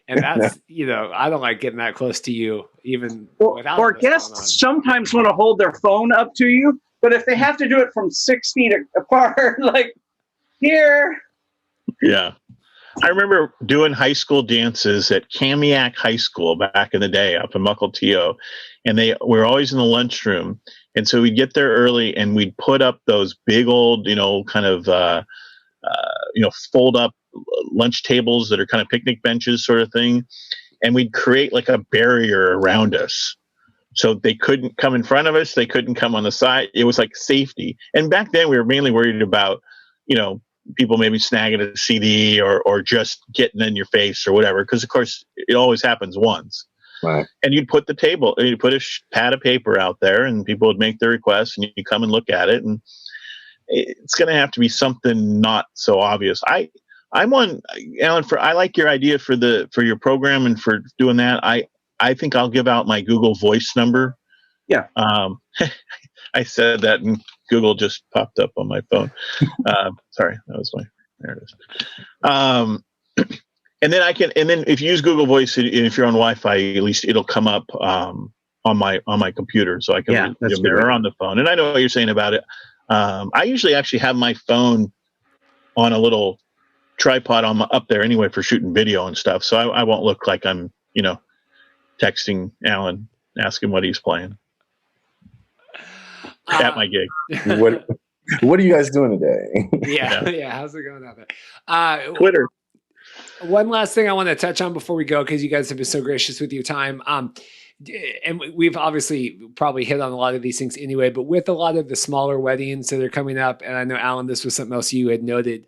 and that's, I don't like getting that close to you even without. Or guests sometimes want to hold their phone up to you, but if they have to do it from 6 feet apart, like here. Yeah. I remember doing high school dances at Kamiak High School back in the day up in Mukilteo, and we were always in the lunchroom. And so we'd get there early and we'd put up those big old, kind of, fold up lunch tables that are kind of picnic benches sort of thing. And we'd create like a barrier around us. So they couldn't come in front of us. They couldn't come on the side. It was like safety. And back then we were mainly worried about, people maybe snagging a CD or just getting in your face or whatever. Because of course it always happens once. Right. And you'd put you'd put a pad of paper out there and people would make their requests and you come and look at it. And it's going to have to be something not so obvious. I'm one, Alan, I like your idea for your program and for doing that. I think I'll give out my Google Voice number. Yeah. I said that and Google just popped up on my phone. Sorry, there it is. And then if you use Google Voice, and if you're on Wi-Fi, at least it'll come up on my computer, so I can read them there or on the phone. And I know what you're saying about it. I usually actually have my phone on a little tripod up there anyway for shooting video and stuff, so I won't look like I'm texting Alan, asking what he's playing at my gig. What are you guys doing today? Yeah. How's it going out there? Twitter. One last thing I want to touch on before we go, because you guys have been so gracious with your time. And we've obviously probably hit on a lot of these things anyway, but with a lot of the smaller weddings that are coming up, and I know, Alan, this was something else you had noted,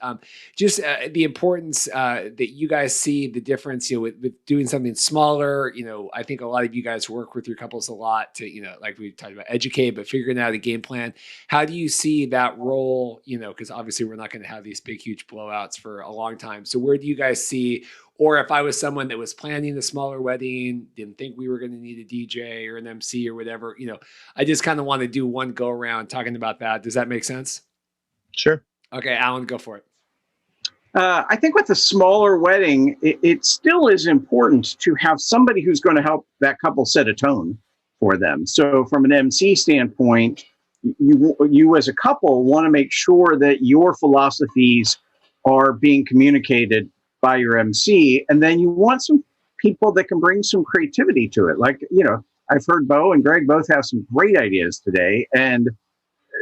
just the importance that you guys see the difference, with doing something smaller. I think a lot of you guys work with your couples a lot to, like we talked about, educate, but figuring out a game plan. How do you see that role, because obviously we're not going to have these big, huge blowouts for a long time. So where do you guys see, or if I was someone that was planning a smaller wedding, didn't think we were going to need a DJ or an MC or whatever, I just kind of want to do one go around talking about that. Does that make sense? Sure. Okay, Alan, go for it. I think with a smaller wedding, it still is important to have somebody who's going to help that couple set a tone for them. So from an MC standpoint, you as a couple want to make sure that your philosophies are being communicated by your MC. And then you want some people that can bring some creativity to it. Like, I've heard Bo and Greg both have some great ideas today. And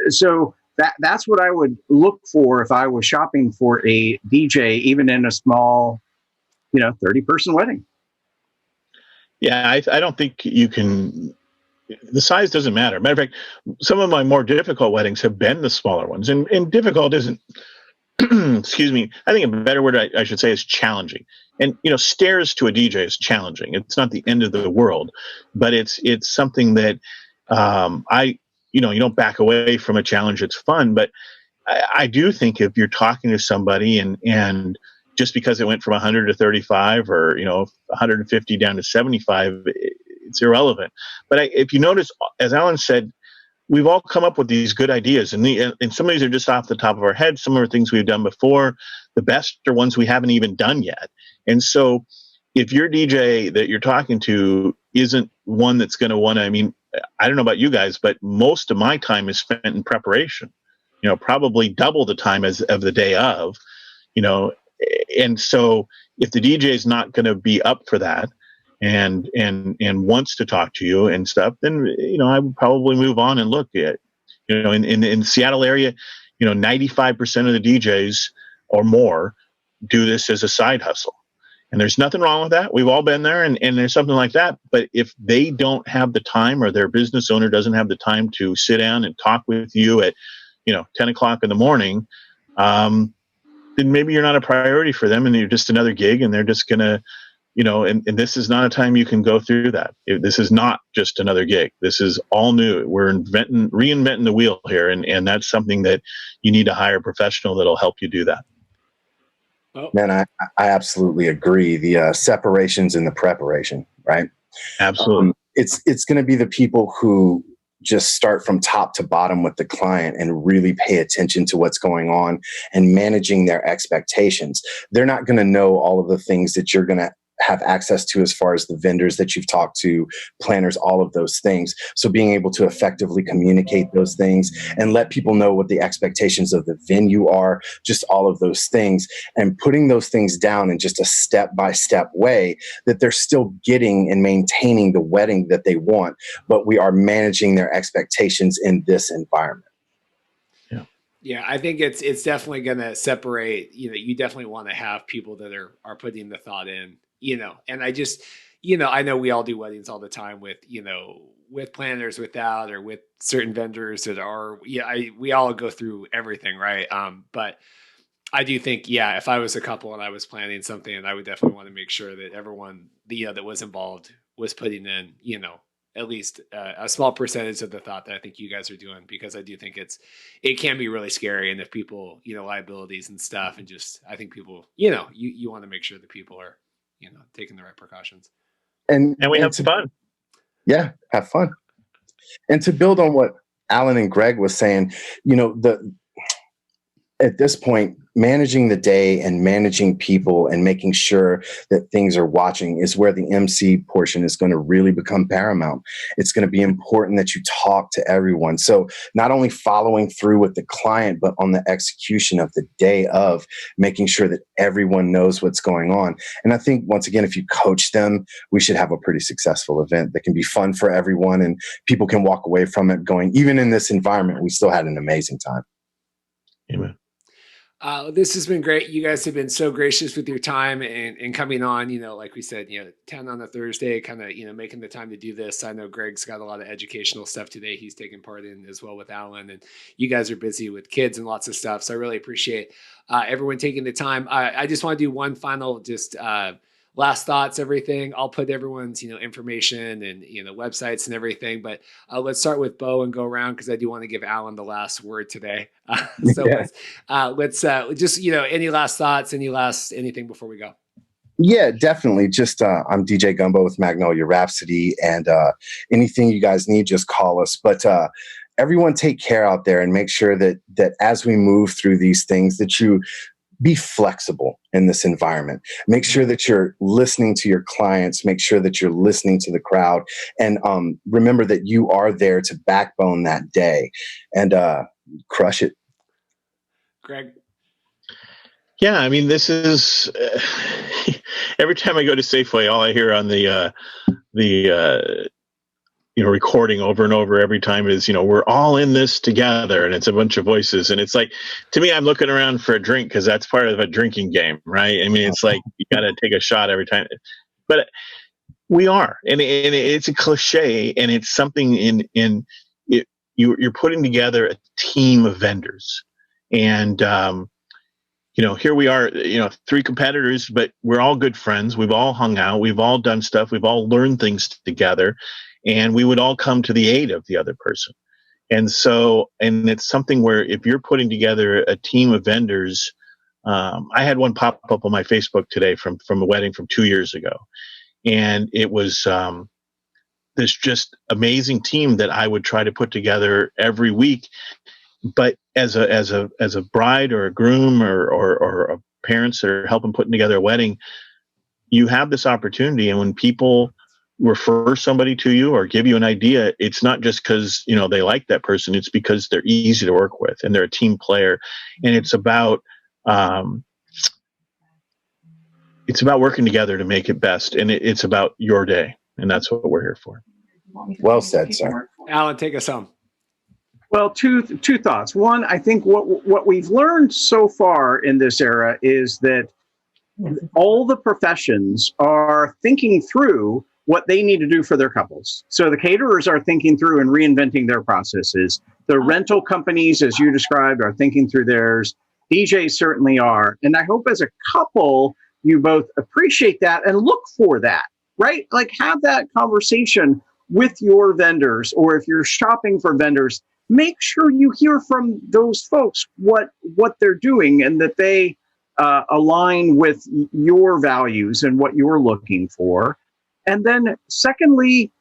so that's what I would look for if I was shopping for a DJ, even in a small, 30-person wedding. Yeah, I don't think you can. The size doesn't matter. Matter of fact, some of my more difficult weddings have been the smaller ones, and difficult isn't. Excuse me. I think a better word I should say is challenging. And stairs to a DJ is challenging. It's not the end of the world, but it's something that you don't back away from a challenge. It's fun, but I do think if you're talking to somebody and just because it went from 100 to 35 or 150 down to 75, it's irrelevant. But if you notice, as Alan said, we've all come up with these good ideas, and some of these are just off the top of our head. Some are things we've done before. The best are ones we haven't even done yet. And so if your DJ that you're talking to isn't one that's going to want to, I don't know about you guys, but most of my time is spent in preparation, probably double the time of the day of, and so if the DJ is not going to be up for that and wants to talk to you and stuff, then, I would probably move on and look at, in the Seattle area, 95% of the DJs or more do this as a side hustle. And there's nothing wrong with that. We've all been there, and there's something like that. But if they don't have the time, or their business owner doesn't have the time to sit down and talk with you at, 10 o'clock in the morning, then maybe you're not a priority for them, and you're just another gig, and they're just going to, and this is not a time you can go through that. This is not just another gig. This is all new. We're reinventing the wheel here, and that's something that you need to hire a professional that'll help you do that. Oh. Man, I absolutely agree. The separations and the preparation, right? Absolutely. It's going to be the people who just start from top to bottom with the client and really pay attention to what's going on and managing their expectations. They're not going to know all of the things that you're going to have access to as far as the vendors that you've talked to, planners, all of those things. So being able to effectively communicate those things and let people know what the expectations of the venue are, just all of those things, and putting those things down in just a step-by-step way that they're still getting and maintaining the wedding that they want, but we are managing their expectations in this environment. Yeah, I think it's definitely going to separate, you definitely want to have people that are putting the thought in, and I just, I know we all do weddings all the time with, with planners, without, or with certain vendors that are, we all go through everything. Right. But I do think, if I was a couple and I was planning something, I would definitely want to make sure that everyone, that was involved was putting in, at least a small percentage of the thought that I think you guys are doing, because I do think it can be really scary. And if people, liabilities and stuff, and just, I think people, you want to make sure that people are, taking the right precautions. And we have fun. Yeah, have fun. And to build on what Alan and Greg was saying, at this point, managing the day and managing people and making sure that things are watching is where the MC portion is going to really become paramount. It's going to be important that you talk to everyone. So not only following through with the client, but on the execution of the day of, making sure that everyone knows what's going on. And I think, once again, if you coach them, we should have a pretty successful event that can be fun for everyone, and people can walk away from it going, even in this environment, we still had an amazing time. Amen. This has been great. You guys have been so gracious with your time and coming on, like we said, 10 on a Thursday, kind of, making the time to do this. I know Greg's got a lot of educational stuff today he's taking part in as well with Alan, and you guys are busy with kids and lots of stuff. So I really appreciate everyone taking the time. I just want to do one final, just last thoughts, everything. I'll put everyone's, information and, websites and everything, but let's start with Bo and go around, because I do want to give Alan the last word today. So let's just, any last thoughts, anything before we go? Yeah, definitely. Just I'm DJ Gumbeaux with Magnolia Rhapsody, and anything you guys need, just call us. But everyone, take care out there, and make sure that as we move through these things, that you be flexible in this environment. Make sure that you're listening to your clients. Make sure that you're listening to the crowd, and remember that you are there to backbone that day, and crush it. Greg. Yeah, I mean, this is every time I go to Safeway, all I hear on the recording over and over every time is, we're all in this together, and it's a bunch of voices, and it's like, to me, I'm looking around for a drink because that's part of a drinking game, right? I mean, it's like you got to take a shot every time, but we are, and it's a cliche, and it's something you're putting together a team of vendors, and here we are, 3 competitors, but we're all good friends. We've all hung out. We've all done stuff. We've all learned things together, and we would all come to the aid of the other person. And so, and it's something where if you're putting together a team of vendors, I had one pop up on my Facebook today from a wedding from 2 years ago. And it was this just amazing team that I would try to put together every week. But as a bride or a groom or parents that are helping putting together a wedding, you have this opportunity. And when people refer somebody to you or give you an idea, it's not just because they like that person. It's because they're easy to work with and they're a team player. And it's about working together to make it best. And it's about your day. And that's what we're here for. Well said, sir. Alan, take us home. Well, two thoughts. One, I think what we've learned so far in this era is that all the professions are thinking through what they need to do for their couples. So the caterers are thinking through and reinventing their processes. The rental companies, as you described, are thinking through theirs. DJs certainly are. And I hope as a couple, you both appreciate that and look for that, right? Like have that conversation with your vendors, or if you're shopping for vendors, make sure you hear from those folks what they're doing and that they align with your values and what you're looking for. And then secondly,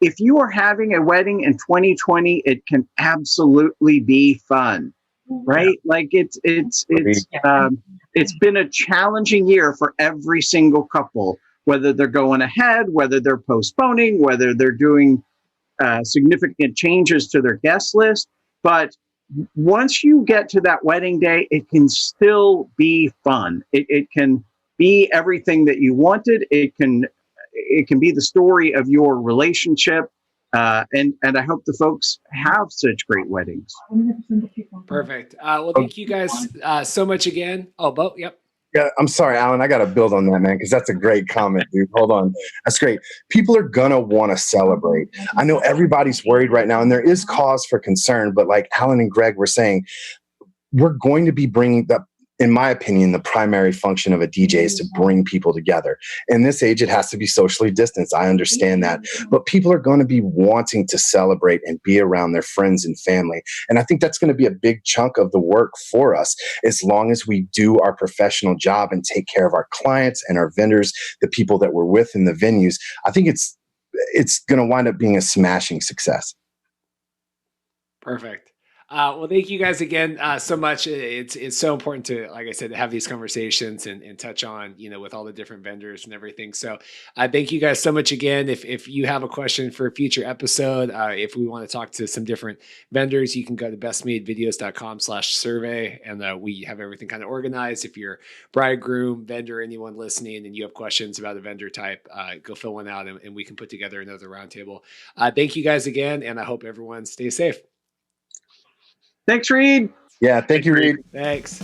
if you are having a wedding in 2020, it can absolutely be fun, right? Like it's been a challenging year for every single couple, whether they're going ahead, whether they're postponing, whether they're doing significant changes to their guest list. But once you get to that wedding day, it can still be fun. It can be everything that you wanted. It can be the story of your relationship. And I hope the folks have such great weddings. Perfect. Well, thank you guys so much again. Oh, Bo, yep. Yeah, I'm sorry, Alan. I got to build on that, man, because that's a great comment, dude. Hold on. That's great. People are going to want to celebrate. I know everybody's worried right now, and there is cause for concern. But like Alan and Greg were saying, we're going to be bringing the, in my opinion, the primary function of a DJ is to bring people together. In this age, it has to be socially distanced. I understand that. But people are going to be wanting to celebrate and be around their friends and family. And I think that's going to be a big chunk of the work for us, as long as we do our professional job and take care of our clients and our vendors, the people that we're with in the venues. I think it's going to wind up being a smashing success. Perfect. Well, thank you guys again so much. It's so important to, like I said, to have these conversations and touch on, with all the different vendors and everything. So thank you guys so much again. If you have a question for a future episode, if we want to talk to some different vendors, you can go to bestmadevideos.com/survey, and we have everything kind of organized. If you're bridegroom, vendor, anyone listening, and you have questions about a vendor type, go fill one out and we can put together another roundtable. Thank you guys again, and I hope everyone stays safe. Thanks, Reed. Yeah, thank you, Reed. Thanks.